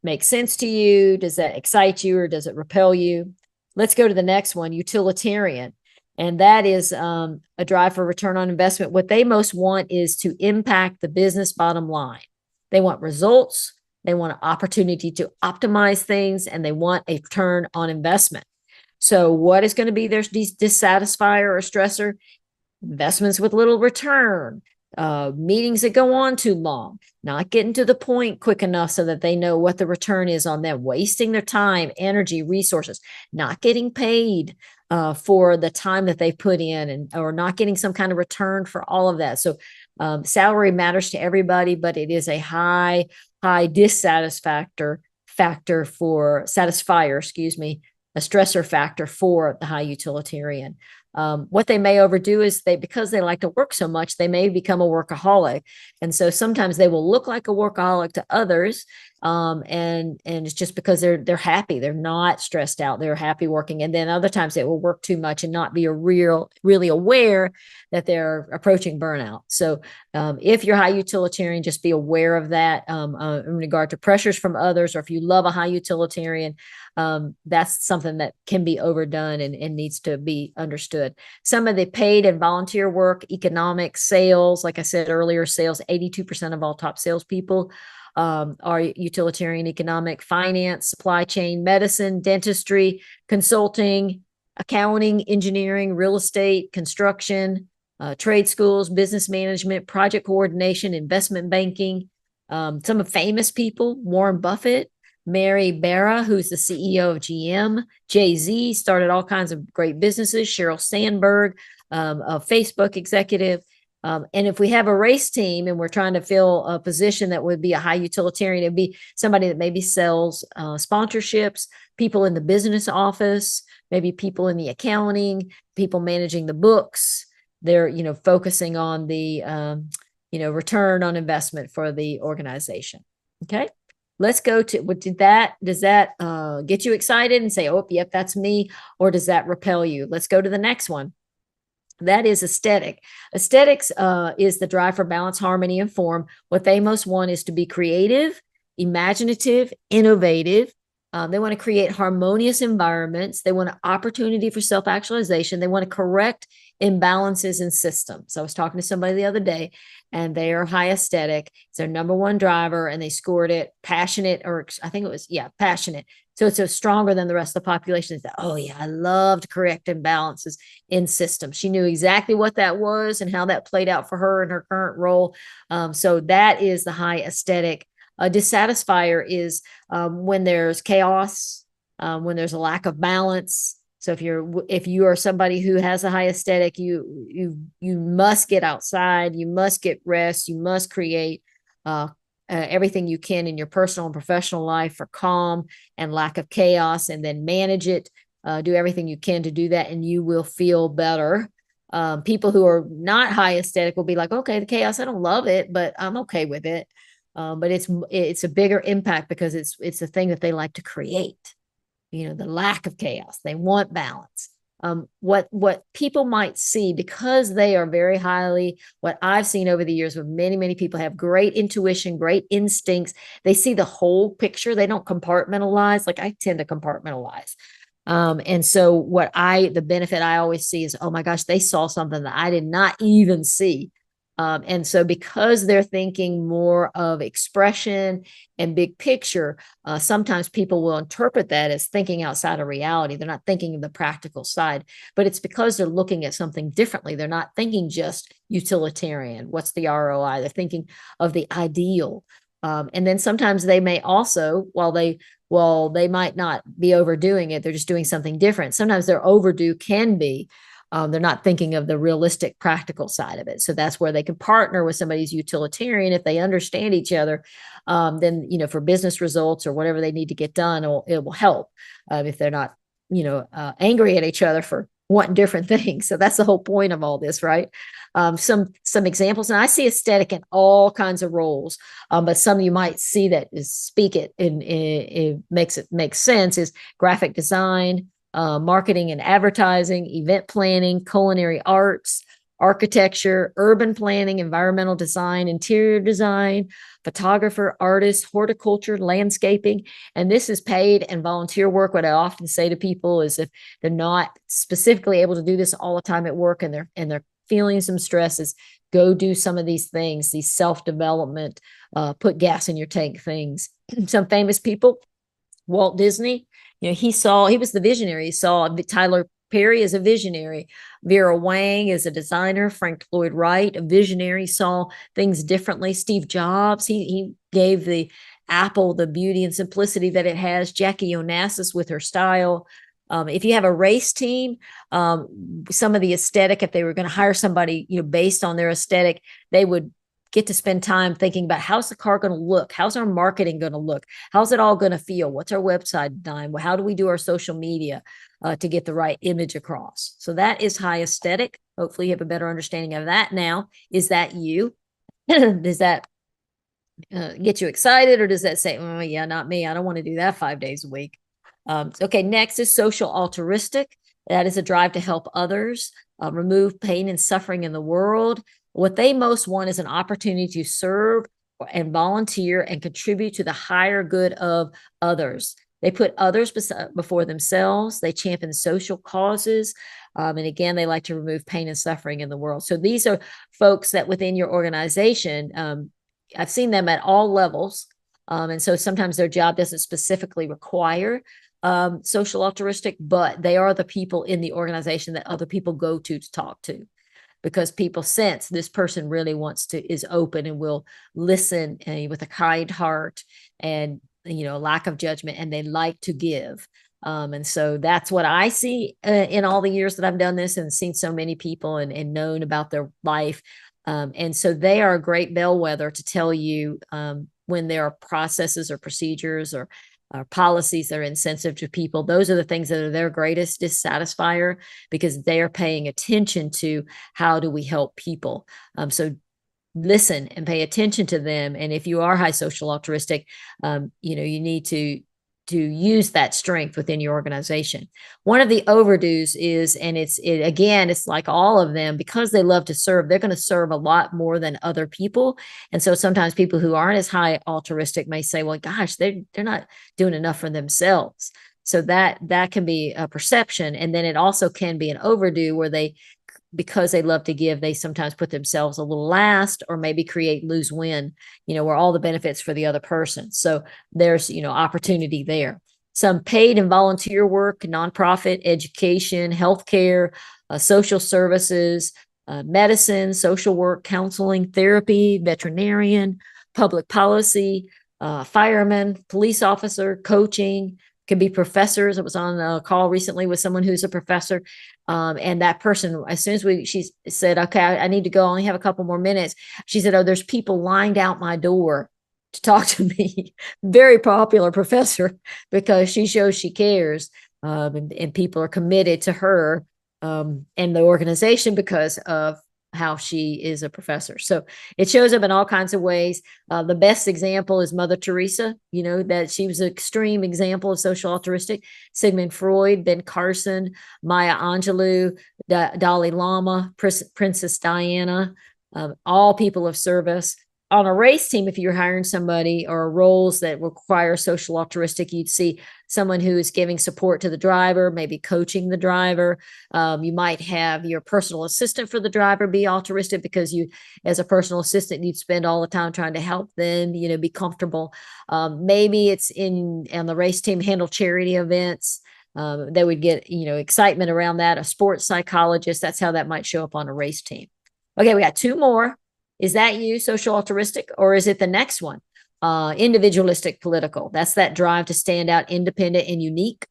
make sense to you? Does that excite you or does it repel you? Let's go to the next one, utilitarian. And that is a drive for return on investment. What they most want is to impact the business bottom line. They want results. They want an opportunity to optimize things, and they want a return on investment. So what is going to be their dissatisfier or stressor? Investments with little return, meetings that go on too long, not getting to the point quick enough so that they know what the return is on them, wasting their time, energy, resources, not getting paid for the time that they put in or not getting some kind of return for all of that. So salary matters to everybody, but it is a high dissatisfier a stressor factor for the high utilitarian. What they may overdo is because they like to work so much, they may become a workaholic. And so sometimes they will look like a workaholic to others. And it's just because they're happy. They're not stressed out. They're happy working. And then other times they will work too much and not be really aware that they're approaching burnout. So if you're high utilitarian, just be aware of that in regard to pressures from others, or if you love a high utilitarian, that's something that can be overdone and needs to be understood. Some of the paid and volunteer work, economics, sales, like I said earlier, sales, 82% of all top salespeople are utilitarian, economic, finance, supply chain, medicine, dentistry, consulting, accounting, engineering, real estate, construction, trade schools, business management, project coordination, investment banking. Some of famous people, Warren Buffett, Mary Barra, who's the CEO of GM, Jay-Z, started all kinds of great businesses, Sheryl Sandberg, a Facebook executive. And if we have a race team and we're trying to fill a position that would be a high utilitarian, it'd be somebody that maybe sells sponsorships, people in the business office, maybe people in the accounting, people managing the books. They're, focusing on the, return on investment for the organization. Okay. Let's go to does that get you excited and say, oh, yep, that's me? Or does that repel you? Let's go to the next one. That is aesthetic. Aesthetics is the drive for balance, harmony, and form. What they most want is to be creative, imaginative, innovative. They want to create harmonious environments. They want an opportunity for self-actualization. They want to correct imbalances in systems. I was talking to somebody the other day, and they are high aesthetic. It's their number one driver, and they scored it passionate, or I think it was, passionate. So it's stronger than the rest of the population. It's that, oh yeah, I loved correct imbalances in systems. She knew exactly what that was and how that played out for her in her current role. So that is the high aesthetic. A dissatisfier is when there's chaos, when there's a lack of balance. So if you are somebody who has a high aesthetic, you must get outside, you must get rest, you must create everything you can in your personal and professional life for calm and lack of chaos, and then manage it. Do everything you can to do that, and you will feel better. People who are not high aesthetic will be like, okay, the chaos, I don't love it, but I'm okay with it. But it's a bigger impact because it's a thing that they like to create. The lack of chaos. They want balance. What people might see, because they are very highly, what I've seen over the years with many people have great intuition, great instincts. They see the whole picture. They don't compartmentalize. Like I tend to compartmentalize. And so the benefit I always see is, oh my gosh, they saw something that I did not even see. And so because they're thinking more of expression and big picture, sometimes people will interpret that as thinking outside of reality. They're not thinking of the practical side, but it's because they're looking at something differently. They're not thinking just utilitarian. What's the ROI? They're thinking of the ideal. And then sometimes they may also, while they might not be overdoing it, they're just doing something different. Sometimes their overdue can be they're not thinking of the realistic, practical side of it. So that's where they can partner with somebody who's utilitarian. If they understand each other, then, for business results or whatever they need to get done, it will help if they're not, angry at each other for wanting different things. So that's the whole point of all this, right? Some examples, and I see aesthetic in all kinds of roles, but some you might see that speak it and it makes sense is graphic design, marketing and advertising, event planning, culinary arts, architecture, urban planning, environmental design, interior design, photographer, artist, horticulture, landscaping. And this is paid and volunteer work. What I often say to people is if they're not specifically able to do this all the time at work and they're feeling some stress, is go do some of these things, these self-development, put gas in your tank things. Some famous people, Walt Disney, he was the visionary. He saw Tyler Perry as a visionary. Vera Wang is a designer. Frank Lloyd Wright, a visionary, saw things differently. Steve Jobs, he gave the Apple the beauty and simplicity that it has. Jackie Onassis with her style. If you have a race team, some of the aesthetic, if they were going to hire somebody, based on their aesthetic, they would get to spend time thinking about how's the car going to look? How's our marketing going to look? How's it all going to feel? What's our website design? How do we do our social media to get the right image across? So that is high aesthetic. Hopefully you have a better understanding of that now. Is that you? Does that get you excited, or does that say, oh yeah, not me. I don't want to do that 5 days a week. Okay, next is social altruistic. That is a drive to help others, remove pain and suffering in the world. What they most want is an opportunity to serve and volunteer and contribute to the higher good of others. They put others before themselves. They champion social causes. And again, they like to remove pain and suffering in the world. So these are folks that within your organization, I've seen them at all levels. And so sometimes their job doesn't specifically require social altruistic, but they are the people in the organization that other people go to talk to, because people sense this person really is open and will listen with a kind heart and, lack of judgment, and they like to give. And so that's what I see in all the years that I've done this and seen so many people and known about their life. And so they are a great bellwether to tell you when there are processes or procedures or policies that are insensitive to people. Those are the things that are their greatest dissatisfier, because they are paying attention to how do we help people. So listen and pay attention to them. And if you are high social altruistic, you need to use that strength within your organization. One of the overdues is, and it's like all of them, because they love to serve, they're going to serve a lot more than other people. And so sometimes people who aren't as high altruistic may say, well, gosh, they're not doing enough for themselves. So that can be a perception. And then it also can be an overdue where they because they love to give, they sometimes put themselves a little last, or maybe create lose-win, where all the benefits for the other person. So there's, opportunity there. Some paid and volunteer work, nonprofit, education, healthcare, social services, medicine, social work, counseling, therapy, veterinarian, public policy, fireman, police officer, coaching, could be professors. I was on a call recently with someone who's a professor. And that person, as soon as she said, okay, I need to go, I only have a couple more minutes. She said, oh, there's people lined out my door to talk to me. Very popular professor, because she shows she cares. And people are committed to her and the organization because of how she is a professor. So it shows up in all kinds of ways. The best example is Mother Teresa, that she was an extreme example of social altruistic. Sigmund Freud, Ben Carson, Maya Angelou, Dalai Lama, Princess Diana, all people of service. On a race team, if you're hiring somebody or roles that require social altruistic, you'd see someone who is giving support to the driver, maybe coaching the driver. You might have your personal assistant for the driver be altruistic, because you, as a personal assistant, you'd spend all the time trying to help them, be comfortable. Maybe it's on the race team, handle charity events. They would get, excitement around that. A sports psychologist, that's how that might show up on a race team. Okay, we got two more. Is that you, social altruistic, or is it the next one? Individualistic political. That's that drive to stand out, independent and unique.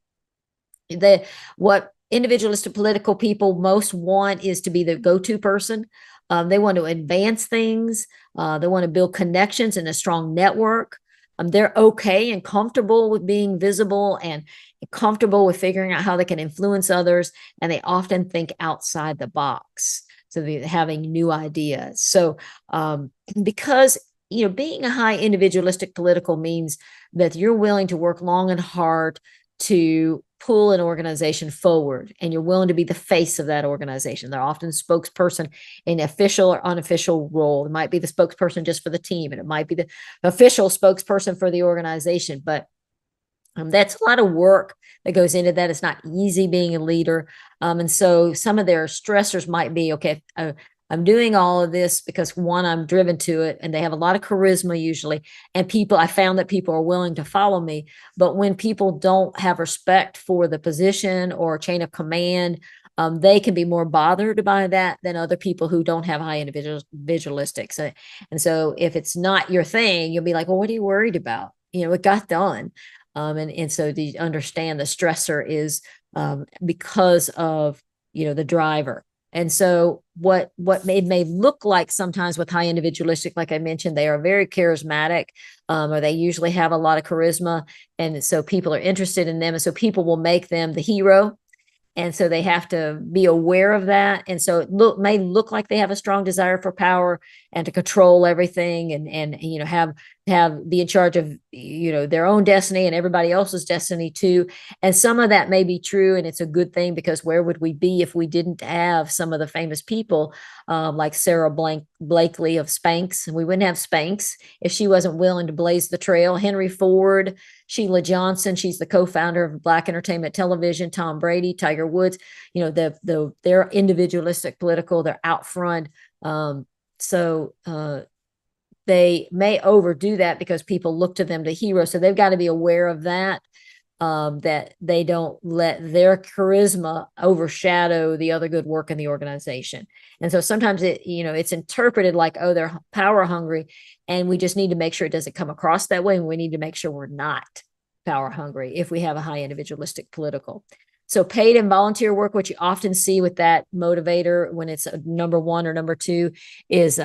What individualistic political people most want is to be the go-to person. They want to advance things. They want to build connections and a strong network. They're okay and comfortable with being visible and comfortable with figuring out how they can influence others. And they often think outside the box. So they're having new ideas. So because, being a high individualistic political means that you're willing to work long and hard to pull an organization forward, and you're willing to be the face of that organization. They're often spokesperson in official or unofficial role. It might be the spokesperson just for the team, and it might be the official spokesperson for the organization. But that's a lot of work that goes into that. It's not easy being a leader. And so some of their stressors might be, okay, I'm doing all of this because, one, I'm driven to it, and they have a lot of charisma usually. And I found that people are willing to follow me. But when people don't have respect for the position or chain of command, they can be more bothered by that than other people who don't have high individualistic. And so if it's not your thing, you'll be like, well, what are you worried about? It got done. And so to understand the stressor is because of, the driver. And so what it may look like sometimes with high individualistic, like I mentioned, they are very charismatic, or they usually have a lot of charisma. And so people are interested in them. And so people will make them the hero. And so they have to be aware of that. And so it may look like they have a strong desire for power and to control everything, and have be in charge of their own destiny and everybody else's destiny too. And some of that may be true, and it's a good thing, because where would we be if we didn't have some of the famous people like Sarah Blakely of Spanx? And we wouldn't have Spanx if she wasn't willing to blaze the trail. Henry Ford, Sheila Johnson, she's the co-founder of Black Entertainment Television. Tom Brady, Tiger Woods, they're individualistic political. They're out front. So they may overdo that because people look to them to heroes. So they've got to be aware of that, that they don't let their charisma overshadow the other good work in the organization. And so sometimes it's interpreted like, oh, they're power hungry, and we just need to make sure it doesn't come across that way. And we need to make sure we're not power hungry if we have a high individualistic political. So paid and volunteer work, what you often see with that motivator when it's number one or number two, is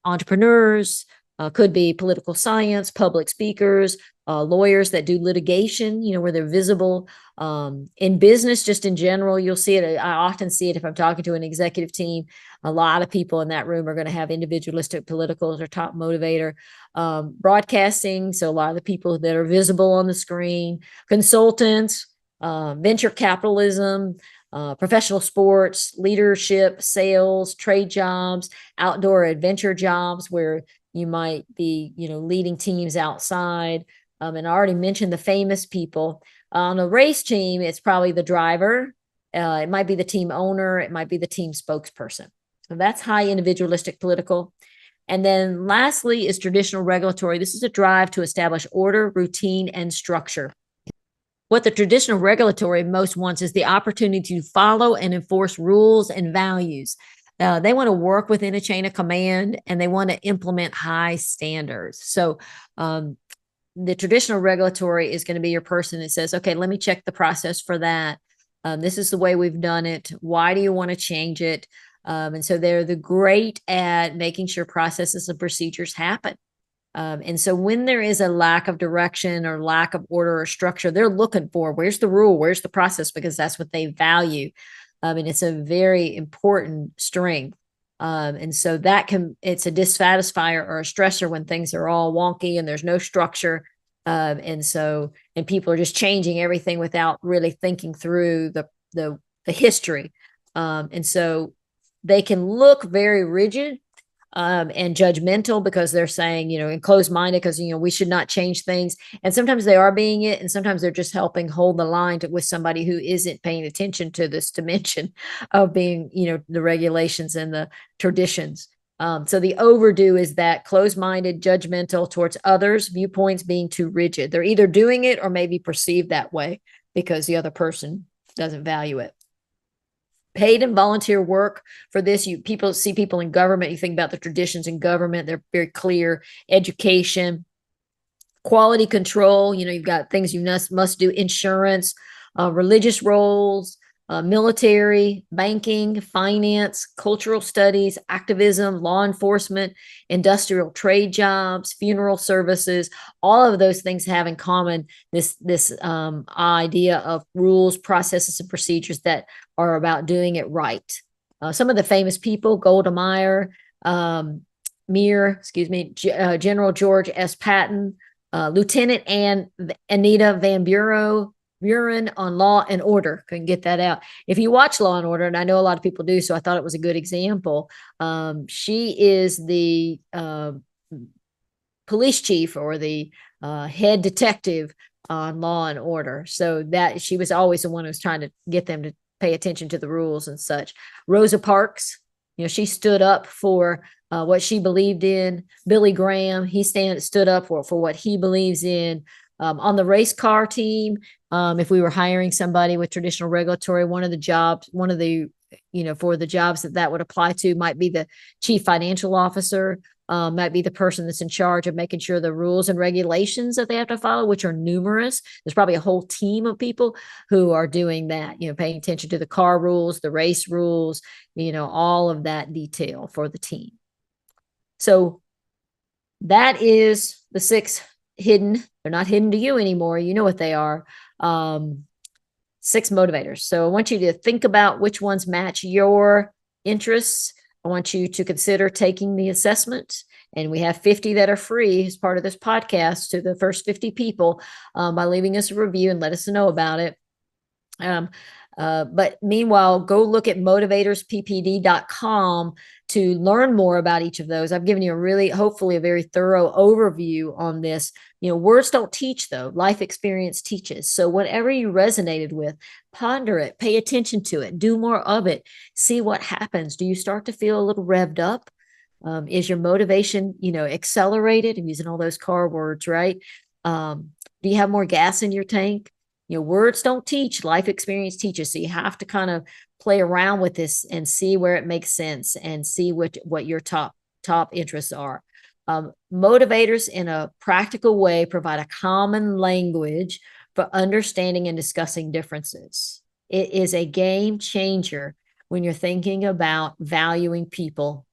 entrepreneurs, could be political science, public speakers, lawyers that do litigation, where they're visible. In business, just in general, you'll see it. I often see it if I'm talking to an executive team. A lot of people in that room are going to have individualistic political as their top motivator. Broadcasting, so a lot of the people that are visible on the screen. Consultants, venture capitalism, professional sports, leadership, sales, trade jobs, outdoor adventure jobs where you might be, leading teams outside. And I already mentioned the famous people. On a race team, it's probably the driver It might be the team owner. It might be the team spokesperson. So that's high individualistic political. And then lastly is traditional regulatory. This is a drive to establish order, routine, and structure. What the traditional regulatory most wants is the opportunity to follow and enforce rules and values. They want to work within a chain of command, and they want to implement high standards. So the traditional regulatory is going to be your person that says, okay, let me check the process for that. This is the way we've done it. Why do you want to change it? And so they're great at making sure processes and procedures happen. And so when there is a lack of direction or lack of order or structure, they're looking for where's the rule, where's the process, because that's what they value. And it's a very important strength. And so it's a dissatisfier or a stressor when things are all wonky and there's no structure. And people are just changing everything without really thinking through the history. And so they can look very rigid and judgmental because they're saying, and closed-minded because, we should not change things. And sometimes they are being it, and sometimes they're just helping hold the line with somebody who isn't paying attention to this dimension of being, the regulations and the traditions. So the overdue is that closed-minded, judgmental towards others, viewpoints being too rigid. They're either doing it or maybe perceived that way because the other person doesn't value it. Paid and volunteer work for this. People see people in government. You think about the traditions in government. They're very clear. Education, quality control. You've got things you must do. Insurance, religious roles, military, banking, finance, cultural studies, activism, law enforcement, industrial trade jobs, funeral services. All of those things have in common this idea of rules, processes, and procedures that are about doing it right. Some of the famous people: Golda Meir, General George S. Patton, Lieutenant Anita Van Buren on Law and Order. Couldn't get that out. If you watch Law and Order, and I know a lot of people do, so I thought it was a good example. She is the police chief or the head detective on Law and Order. So that she was always the one who was trying to get them to pay attention to the rules and such. Rosa Parks, she stood up for what she believed in. Billy Graham, he stood up for what he believes in. On the race car team, if we were hiring somebody with traditional regulatory, for the jobs that would apply to might be the chief financial officer, might be the person that's in charge of making sure the rules and regulations that they have to follow, which are numerous. There's probably a whole team of people who are doing that, paying attention to the car rules, the race rules, all of that detail for the team. So that is the 6 hidden. They're not hidden to you anymore. You know what they are. 6 motivators. So I want you to think about which ones match your interests. I want you to consider taking the assessment. And we have 50 that are free as part of this podcast to the first 50 people by leaving us a review and let us know about it. But meanwhile, go look at motivatorsppd.com to learn more about each of those. I've given you hopefully a very thorough overview on this. Words don't teach, though. Life experience teaches. So whatever you resonated with, ponder it, pay attention to it, do more of it, see what happens. Do you start to feel a little revved up? Is your motivation, accelerated? I'm using all those car words, right? Do you have more gas in your tank? Words don't teach, life experience teaches. So you have to kind of play around with this and see where it makes sense and see what your top interests are. Motivators in a practical way provide a common language for understanding and discussing differences. It is a game changer when you're thinking about valuing people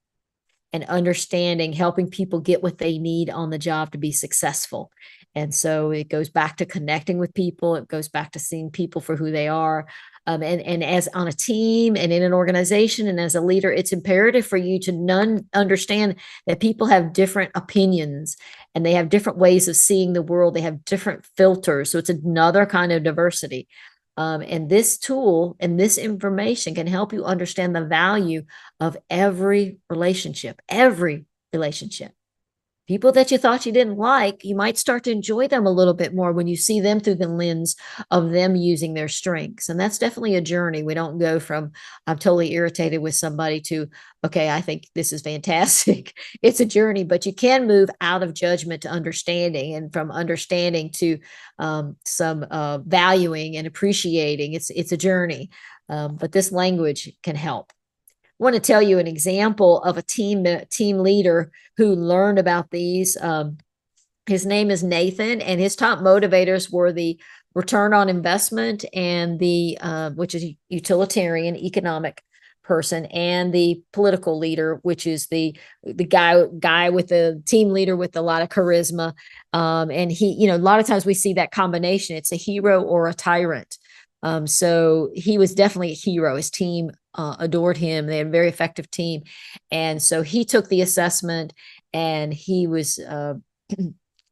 and understanding, helping people get what they need on the job to be successful. And so it goes back to connecting with people. It goes back to seeing people for who they are. And as on a team and in an organization and as a leader, it's imperative for you to understand that people have different opinions and they have different ways of seeing the world. They have different filters. So it's another kind of diversity. And this tool and this information can help you understand the value of every relationship. People that you thought you didn't like, you might start to enjoy them a little bit more when you see them through the lens of them using their strengths. And that's definitely a journey. We don't go from, I'm totally irritated with somebody to, okay, I think this is fantastic. It's a journey, but you can move out of judgment to understanding, and from understanding to some valuing and appreciating. It's a journey, but this language can help. Want to tell you an example of a team leader who learned about these. His name is Nathan, and his top motivators were the return on investment and the which is utilitarian economic person, and the political leader, which is the guy with the team leader with a lot of charisma. And he, a lot of times we see that combination. It's a hero or a tyrant. So he was definitely a hero. His team adored him. They had a very effective team. And so he took the assessment, and he was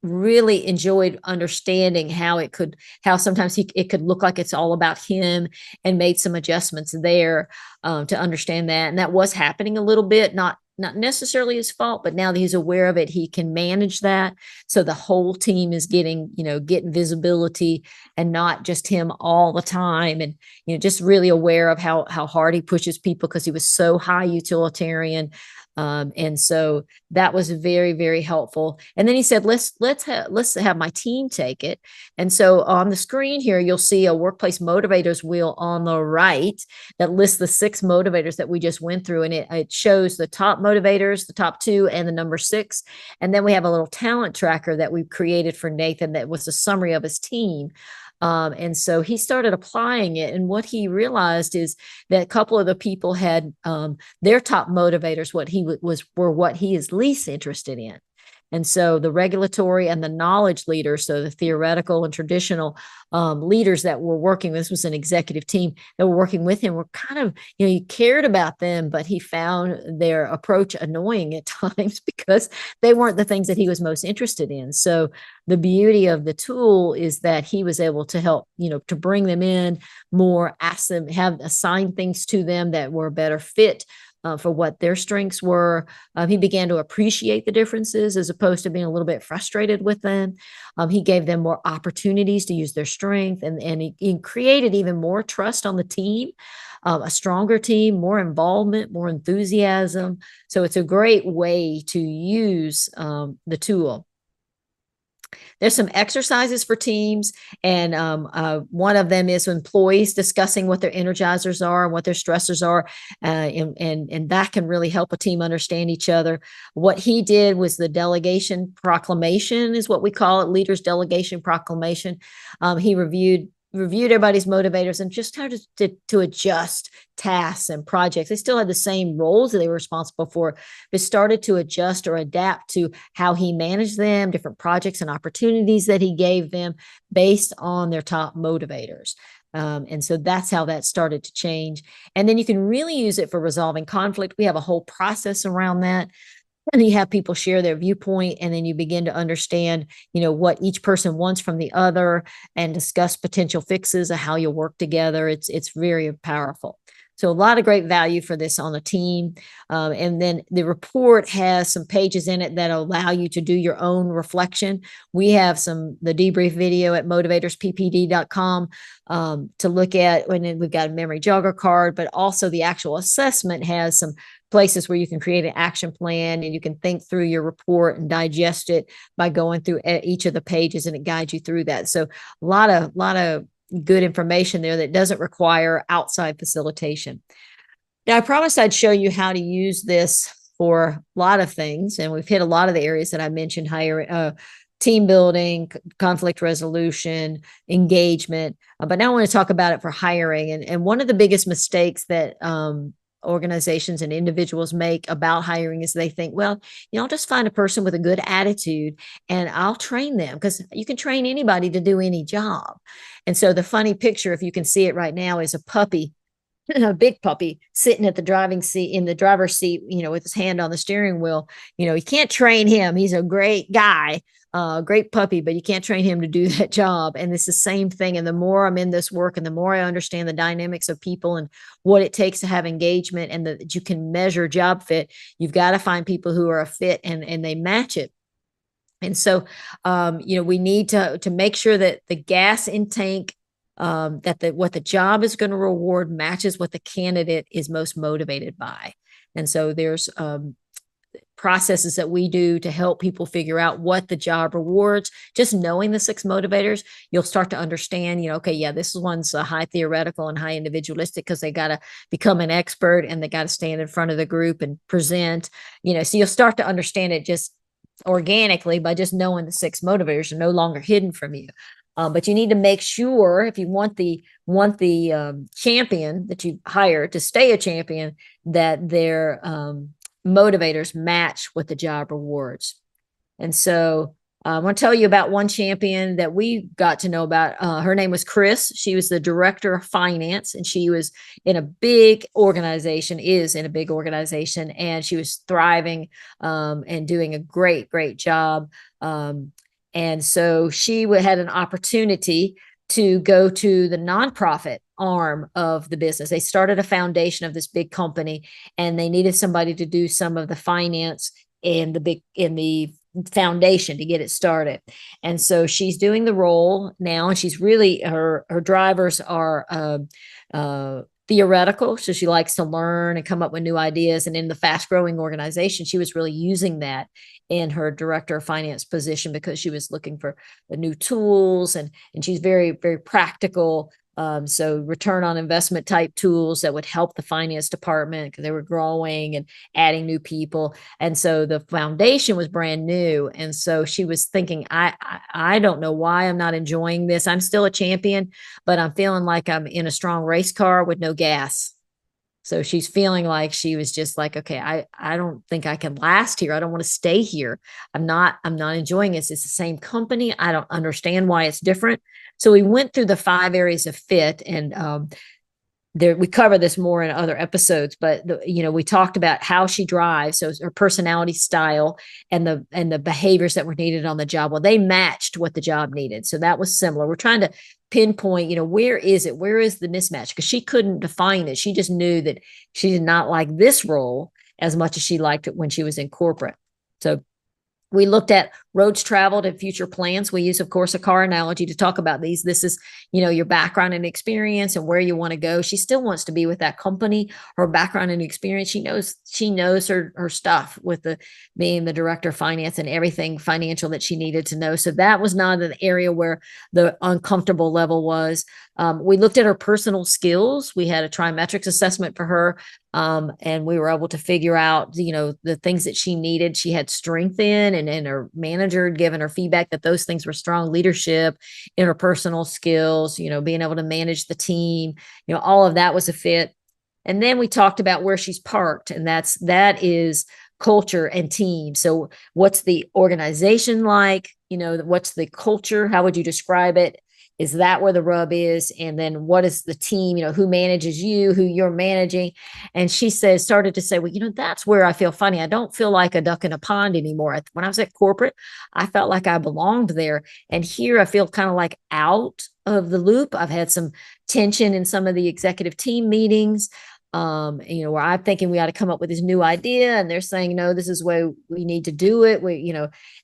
really enjoyed understanding how sometimes it could look like it's all about him, and made some adjustments there to understand that. And that was happening a little bit, not necessarily his fault, but now that he's aware of it, he can manage that. So the whole team is getting visibility, and not just him all the time. And, just really aware of how hard he pushes people, because he was so high utilitarian. And so that was very, very helpful. And then he said, let's have my team take it. And so on the screen here, you'll see a workplace motivators wheel on the right that lists the 6 motivators that we just went through. And it shows the top motivators, the top 2, and the number 6. And then we have a little talent tracker that we've created for Nathan that was a summary of his team. And so he started applying it. And what he realized is that a couple of the people had their top motivators, were what he is least interested in. And so the regulatory and the knowledge leaders, so the theoretical and traditional leaders that were working, this was an executive team that were working with him, were kind of, he cared about them, but he found their approach annoying at times because they weren't the things that he was most interested in. So the beauty of the tool is that he was able to help, to bring them in more, ask them, assign things to them that were a better fit for what their strengths were. He began to appreciate the differences as opposed to being a little bit frustrated with them. He gave them more opportunities to use their strength, and he created even more trust on the team, a stronger team, more involvement, more enthusiasm. So it's a great way to use the tool. There's some exercises for teams, and one of them is employees discussing what their energizers are and what their stressors are, and that can really help a team understand each other. What he did was the delegation proclamation, is what we call it, leaders delegation proclamation. He reviewed everybody's motivators and just how to adjust tasks and projects. They still had the same roles that they were responsible for, but started to adjust or adapt to how he managed them, different projects and opportunities that he gave them based on their top motivators. And so that's how that started to change. And then you can really use it for resolving conflict. We have a whole process around that. And you have people share their viewpoint, and then you begin to understand, what each person wants from the other, and discuss potential fixes of how you'll work together. It's very powerful. So a lot of great value for this on a team. And then the report has some pages in it that allow you to do your own reflection. We have the debrief video at motivatorsppd.com to look at, and then we've got a memory jogger card, but also the actual assessment has some places where you can create an action plan, and you can think through your report and digest it by going through each of the pages, and it guides you through that. So a lot of good information there that doesn't require outside facilitation. Now, I promised I'd show you how to use this for a lot of things, and we've hit a lot of the areas that I mentioned: team building, conflict resolution, engagement. But now I want to talk about it for hiring. And one of the biggest mistakes that organizations and individuals make about hiring is they think, well, I'll just find a person with a good attitude and I'll train them, because you can train anybody to do any job. And so the funny picture, if you can see it right now, is a puppy, a big puppy, sitting at the driver's seat, with his hand on the steering wheel. You can't train him. He's a great guy, great puppy, but you can't train him to do that job. And it's the same thing. And the more I'm in this work, and the more I understand the dynamics of people and what it takes to have engagement, and that you can measure job fit, you've got to find people who are a fit and they match it. And so, we need to make sure that the gas in tank, what the job is going to reward matches what the candidate is most motivated by. And so there's processes that we do to help people figure out what the job rewards. Just knowing the 6 motivators, you'll start to understand, okay, yeah, this one's high theoretical and high individualistic because they got to become an expert and they got to stand in front of the group and present, so you'll start to understand it just organically by just knowing the 6 motivators are no longer hidden from you. But you need to make sure if you want the champion that you hire to stay a champion, that their motivators match what the job rewards. And so I want to tell you about one champion that we got to know about. Her name was Chris. She was the director of finance, and she was in a big organization, and she was thriving and doing a great, great job. And so she had an opportunity to go to the nonprofit arm of the business. They started a foundation of this big company, and they needed somebody to do some of the finance in the foundation to get it started. And so she's doing the role now, and she's really her drivers are theoretical. So she likes to learn and come up with new ideas. And in the fast growing organization, she was really using that in her director of finance position because she was looking for the new tools, and she's very, very practical. So return on investment type tools that would help the finance department because they were growing and adding new people. And so the foundation was brand new. And so she was thinking, I don't know why I'm not enjoying this. I'm still a champion, but I'm feeling like I'm in a strong race car with no gas. So she's feeling like she was just like, okay, I don't think I can last here. I don't want to stay here. I'm not enjoying this. It's the same company. I don't understand why it's different. So we went through the 5 areas of fit, and we cover this more in other episodes, but we talked about how she drives, so her personality style and the behaviors that were needed on the job. Well, they matched what the job needed, so that was similar. We're trying to pinpoint, where is the mismatch? Because she couldn't define it. She just knew that she did not like this role as much as she liked it when she was in corporate. So we looked at roads traveled and future plans. We use, of course, a car analogy to talk about these. This is, your background and experience and where you want to go. She still wants to be with that company. Her background and experience, she knows her stuff with being the director of finance and everything financial that she needed to know. So that was not an area where the uncomfortable level was. We looked at her personal skills. We had a trimetrics assessment for her. And we were able to figure out, the things that she needed. She had strength in, and her manager had given her feedback that those things were strong leadership, interpersonal skills, being able to manage the team, all of that was a fit. And then we talked about where she's parked, and that is culture and team. So what's the organization like? What's the culture? How would you describe it? Is that where the rub is? And then what is the team, who manages you, who you're managing? And she started to say, well, that's where I feel funny. I don't feel like a duck in a pond anymore. When I was at corporate, I felt like I belonged there. And here I feel kind of like out of the loop. I've had some tension in some of the executive team meetings, where I'm thinking we ought to come up with this new idea, and they're saying, no, this is the way we need to do it.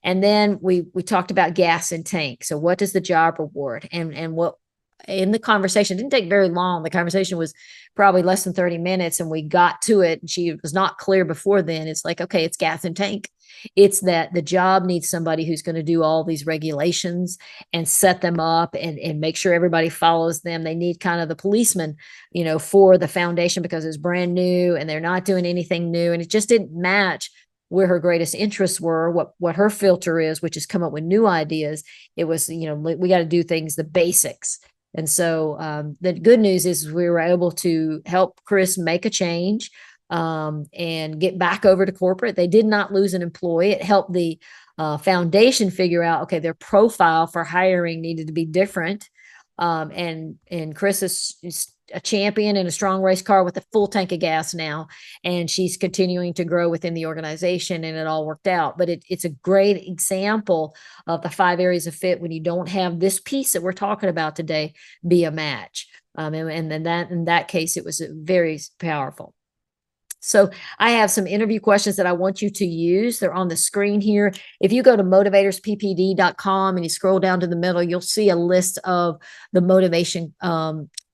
And then we talked about gas and tank. So what does the job reward? And what in the conversation, it didn't take very long. The conversation was probably less than 30 minutes, and we got to it. And she was not clear before then. It's like, okay, it's gas and tank. It's that the job needs somebody who's going to do all these regulations and set them up and make sure everybody follows them. They need kind of the policeman, for the foundation because it's brand new and they're not doing anything new. And it just didn't match where her greatest interests were, what her filter is, which is come up with new ideas. It was, we got to do things, the basics. And so the good news is we were able to help Chris make a change and get back over to corporate. They did not lose an employee. It helped the foundation figure out, okay, their profile for hiring needed to be different. And Chris is a champion in a strong race car with a full tank of gas now, and she's continuing to grow within the organization, and it all worked out. But it's a great example of the 5 areas of fit when you don't have this piece that we're talking about today be a match. And then in that case, it was very powerful. So I have some interview questions that I want you to use. They're on the screen here. If you go to motivatorsppd.com and you scroll down to the middle, you'll see a list of the motivation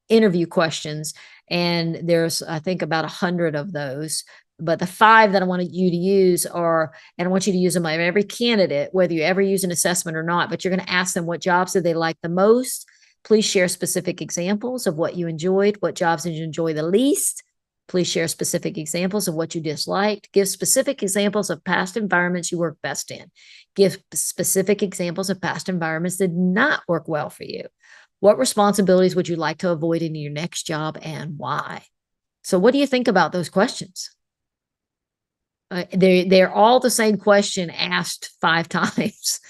interview questions. And there's, I think, about 100 of those. But the 5 that I wanted you to use are, and I want you to use them by every candidate, whether you ever use an assessment or not, but you're going to ask them what jobs did they like the most. Please share specific examples of what you enjoyed. What jobs did you enjoy the least? Please share specific examples of what you disliked. Give specific examples of past environments you work best in. Give specific examples of past environments that did not work well for you. What responsibilities would you like to avoid in your next job and why? So what do you think about those questions? They're all the same question asked 5 times.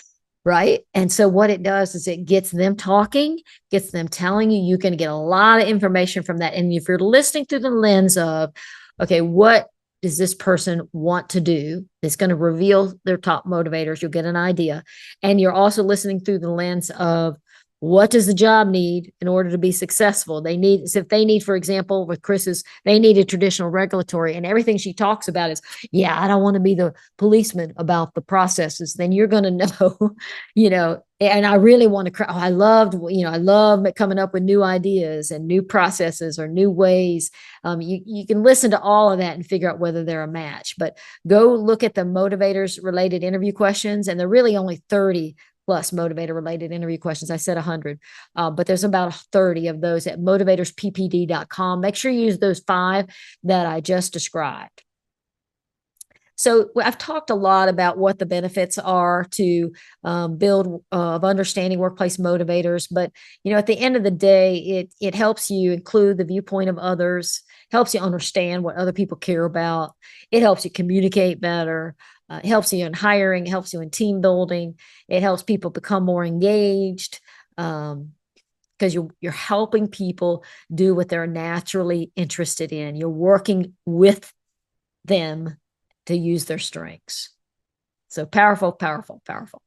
Right. And so what it does is it gets them talking, gets them telling you, you can get a lot of information from that. And if you're listening through the lens of, okay, what does this person want to do? It's going to reveal their top motivators. You'll get an idea. And you're also listening through the lens of, what does the job need in order to be successful? They need, so if they need, for example, with Chris's, they need a traditional regulatory, and everything she talks about is, yeah, I don't want to be the policeman about the processes. Then you're going to know, and I really want to, I love coming up with new ideas and new processes or new ways. You can listen to all of that and figure out whether they're a match, but go look at the motivators related interview questions. And they're really only 30 plus motivator related interview questions. I said 100, but there's about 30 of those at motivatorsppd.com. Make sure you use those 5 that I just described. So I've talked a lot about what the benefits are to build of understanding workplace motivators, but at the end of the day, it helps you include the viewpoint of others, helps you understand what other people care about. It helps you communicate better. It helps you in hiring, it helps you in team building. It helps people become more engaged because you're helping people do what they're naturally interested in. You're working with them to use their strengths. So powerful, powerful, powerful.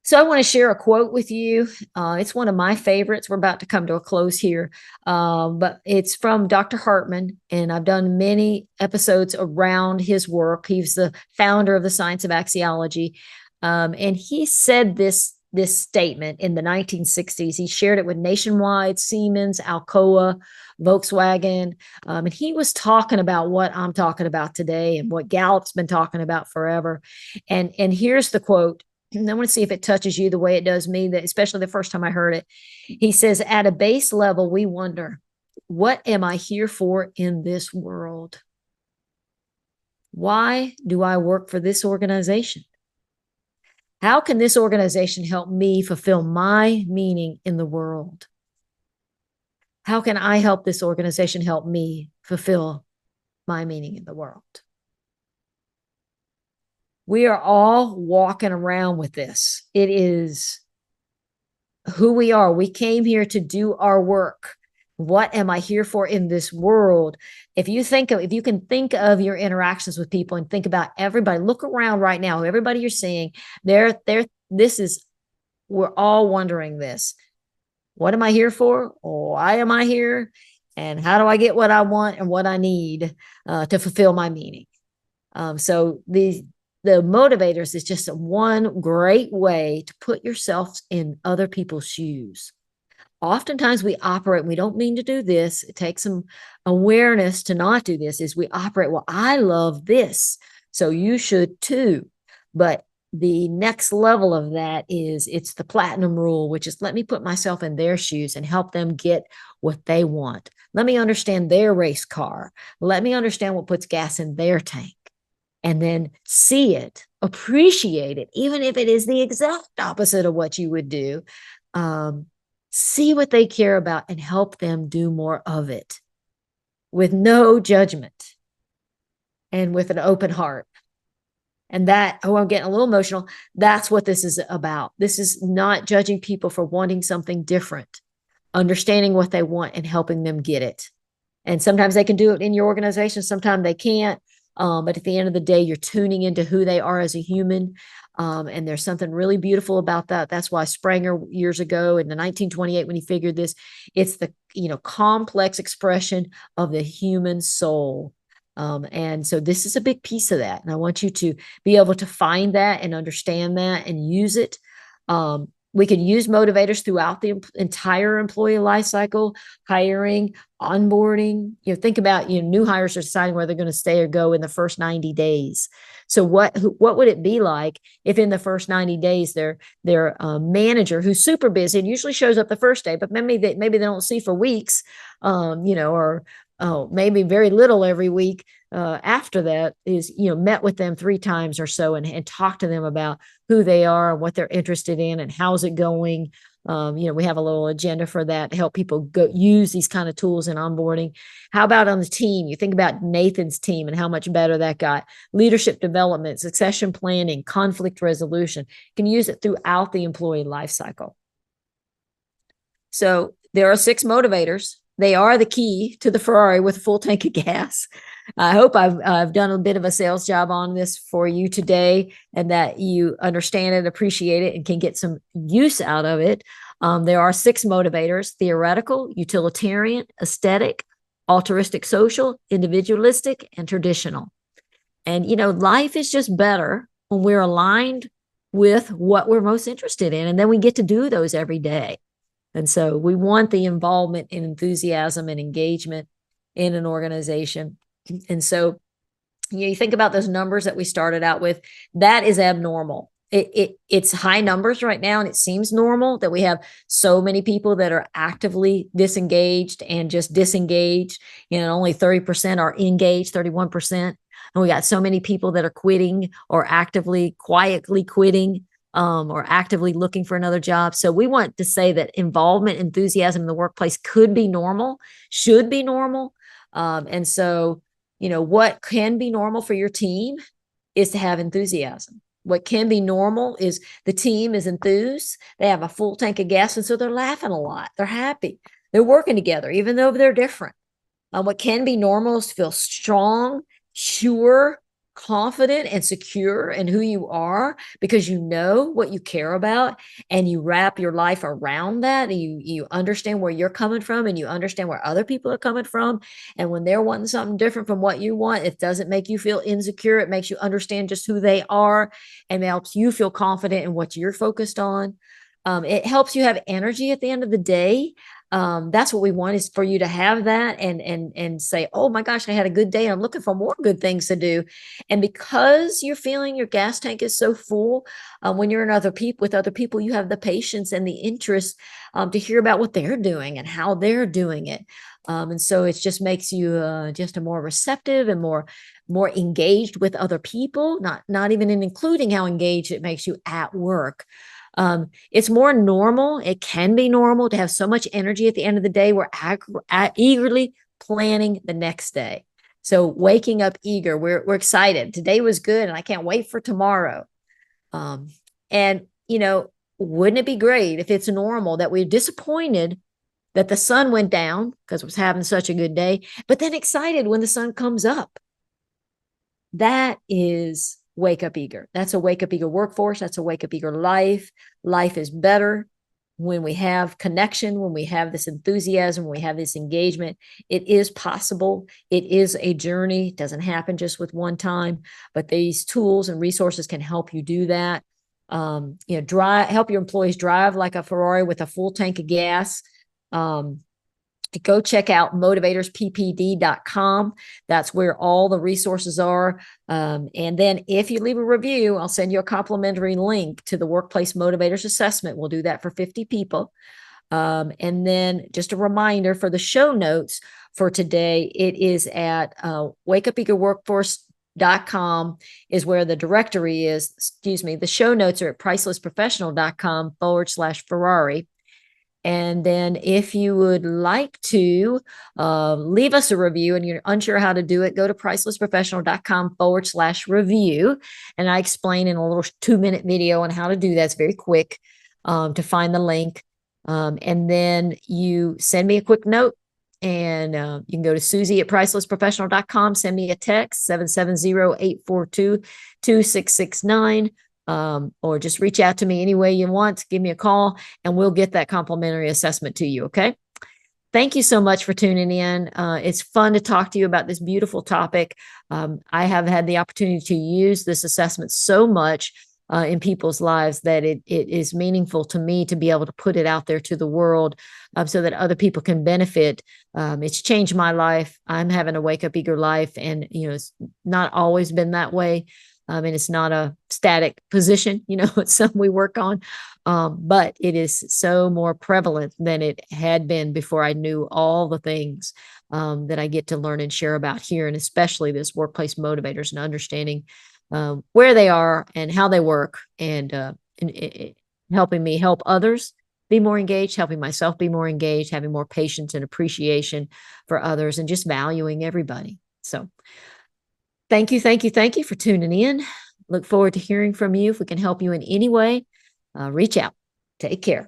So I want to share a quote with you. It's one of my favorites. We're about to come to a close here, but it's from Dr. Hartman, and I've done many episodes around his work. He's the founder of the science of axiology, and he said this statement in the 1960s. He shared it with Nationwide, Siemens, Alcoa, Volkswagen, and he was talking about what I'm talking about today and what Gallup's been talking about forever. And here's the quote. And I want to see if it touches you the way it does me, that especially the first time I heard it. He says, at a base level, we wonder, what am I here for in this world? Why do I work for this organization? How can this organization help me fulfill my meaning in the world? How can I help this organization help me fulfill my meaning in the world? We are all walking around with this. It is who we are. We came here to do our work. What am I here for in this world? If you can think of your interactions with people and think about everybody, look around right now, everybody you're seeing, we're all wondering this. What am I here for? Why am I here? And how do I get what I want and what I need to fulfill my meaning? So the motivators is just one great way to put yourself in other people's shoes. Oftentimes we operate, we don't mean to do this. It takes some awareness to not do this, is we operate, well, I love this, so you should too. But the next level of that is, it's the platinum rule, which is, let me put myself in their shoes and help them get what they want. Let me understand their race car. Let me understand what puts gas in their tank. And then see it, appreciate it, even if it is the exact opposite of what you would do. See what they care about and help them do more of it with no judgment and with an open heart. And I'm getting a little emotional. That's what this is about. This is not judging people for wanting something different, understanding what they want and helping them get it. And sometimes they can do it in your organization, sometimes they can't. But at the end of the day, you're tuning into who they are as a human. And there's something really beautiful about that. That's why Springer years ago in the 1928, when he figured this, it's the complex expression of the human soul. And so this is a big piece of that. And I want you to be able to find that and understand that and use it. We can use motivators throughout the entire employee life cycle, hiring, onboarding. Think about, new hires are deciding whether they're going to stay or go in the first 90 days. So what would it be like if in the first 90 days their manager, who's super busy and usually shows up the first day, but maybe they don't see for weeks, or maybe very little every week, after that is, met with them 3 times or so and talk to them about who they are and what they're interested in and how's it going. We have a little agenda for that to help people go use these kind of tools in onboarding. How about on the team? You think about Nathan's team and how much better that got. Leadership development, succession planning, conflict resolution. You can use it throughout the employee life cycle. So there are 6 motivators. They are the key to the Ferrari with a full tank of gas. I hope I've done a bit of a sales job on this for you today, and that you understand it, appreciate it, and can get some use out of it. There are 6 motivators: theoretical, utilitarian, aesthetic, altruistic social, individualistic, and traditional. And, life is just better when we're aligned with what we're most interested in, and then we get to do those every day. And so we want the involvement and enthusiasm and engagement in an organization. And so, you think about those numbers that we started out with, that is abnormal. It's high numbers right now, and it seems normal that we have so many people that are actively disengaged and just disengaged. Only 30% are engaged, 31%. And we got so many people that are quitting or actively, quietly quitting, or actively looking for another job. So we want to say that involvement, enthusiasm in the workplace could be normal, should be normal. And so, what can be normal for your team is to have enthusiasm. What can be normal is the team is enthused. They have a full tank of gas, and so they're laughing a lot. They're happy. They're working together, even though they're different. What can be normal is to feel strong, sure, confident, and secure in who you are, because you know what you care about, and you wrap your life around that, and you understand where you're coming from, and you understand where other people are coming from. And when they're wanting something different from what you want, it doesn't make you feel insecure. It makes you understand just who they are, and helps you feel confident in what you're focused on. It helps you have energy at the end of the day. That's what we want, is for you to have that and say, oh my gosh, I had a good day. I'm looking for more good things to do. And because you're feeling your gas tank is so full, when you're with other people, you have the patience and the interest to hear about what they're doing and how they're doing it. And so it just makes you just a more receptive and more engaged with other people, not even including how engaged it makes you at work. It's more normal. It can be normal to have so much energy at the end of the day. We're eagerly planning the next day. So waking up eager, we're excited. Today was good, and I can't wait for tomorrow. And wouldn't it be great if it's normal that we're disappointed that the sun went down because it was having such a good day, but then excited when the sun comes up? That is wake up eager. That's a wake up eager workforce. That's a wake up eager life. Life is better when we have connection, when we have this enthusiasm, when we have this engagement. It is possible. It is a journey. It doesn't happen just with one time, but these tools and resources can help you do that. Help your employees drive like a Ferrari with a full tank of gas. Go check out motivatorsppd.com. That's where all the resources are. And then if you leave a review, I'll send you a complimentary link to the Workplace Motivators Assessment. We'll do that for 50 people. And then just a reminder for the show notes for today, it is at wakeupeagerworkforce.com is where the directory is. The show notes are at pricelessprofessional.com/Ferrari. And then if you would like to leave us a review and you're unsure how to do it, go to pricelessprofessional.com/review. And I explain in a little 2-minute video on how to do that. It's very quick to find the link. And then you send me a quick note, and you can go to Susie at pricelessprofessional.com, send me a text, 770-842-2669. Or just reach out to me any way you want. Give me a call, and we'll get that complimentary assessment to you. Okay. thank you so much for tuning in. It's fun to talk to you about this beautiful topic. I have had the opportunity to use this assessment so much in people's lives that it is meaningful to me to be able to put it out there to the world so that other people can benefit. It's changed my life. I'm having a wake up eager life, and it's not always been that way. And it's not a static position, it's something we work on. But it is so more prevalent than it had been before I knew all the things that I get to learn and share about here, and especially this workplace motivators and understanding where they are and how they work, and helping me help others be more engaged, helping myself be more engaged, having more patience and appreciation for others, and just valuing everybody. So thank you for tuning in. Look forward to hearing from you. If we can help you in any way, reach out. Take care.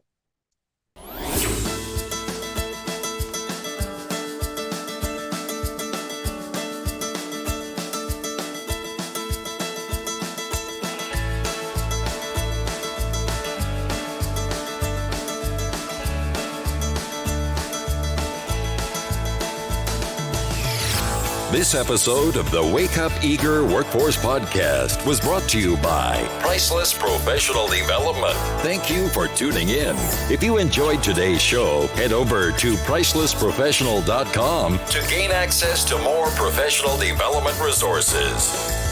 This episode of the Wake Up Eager Workforce Podcast was brought to you by Priceless Professional Development. Thank you for tuning in. If you enjoyed today's show, head over to pricelessprofessional.com to gain access to more professional development resources.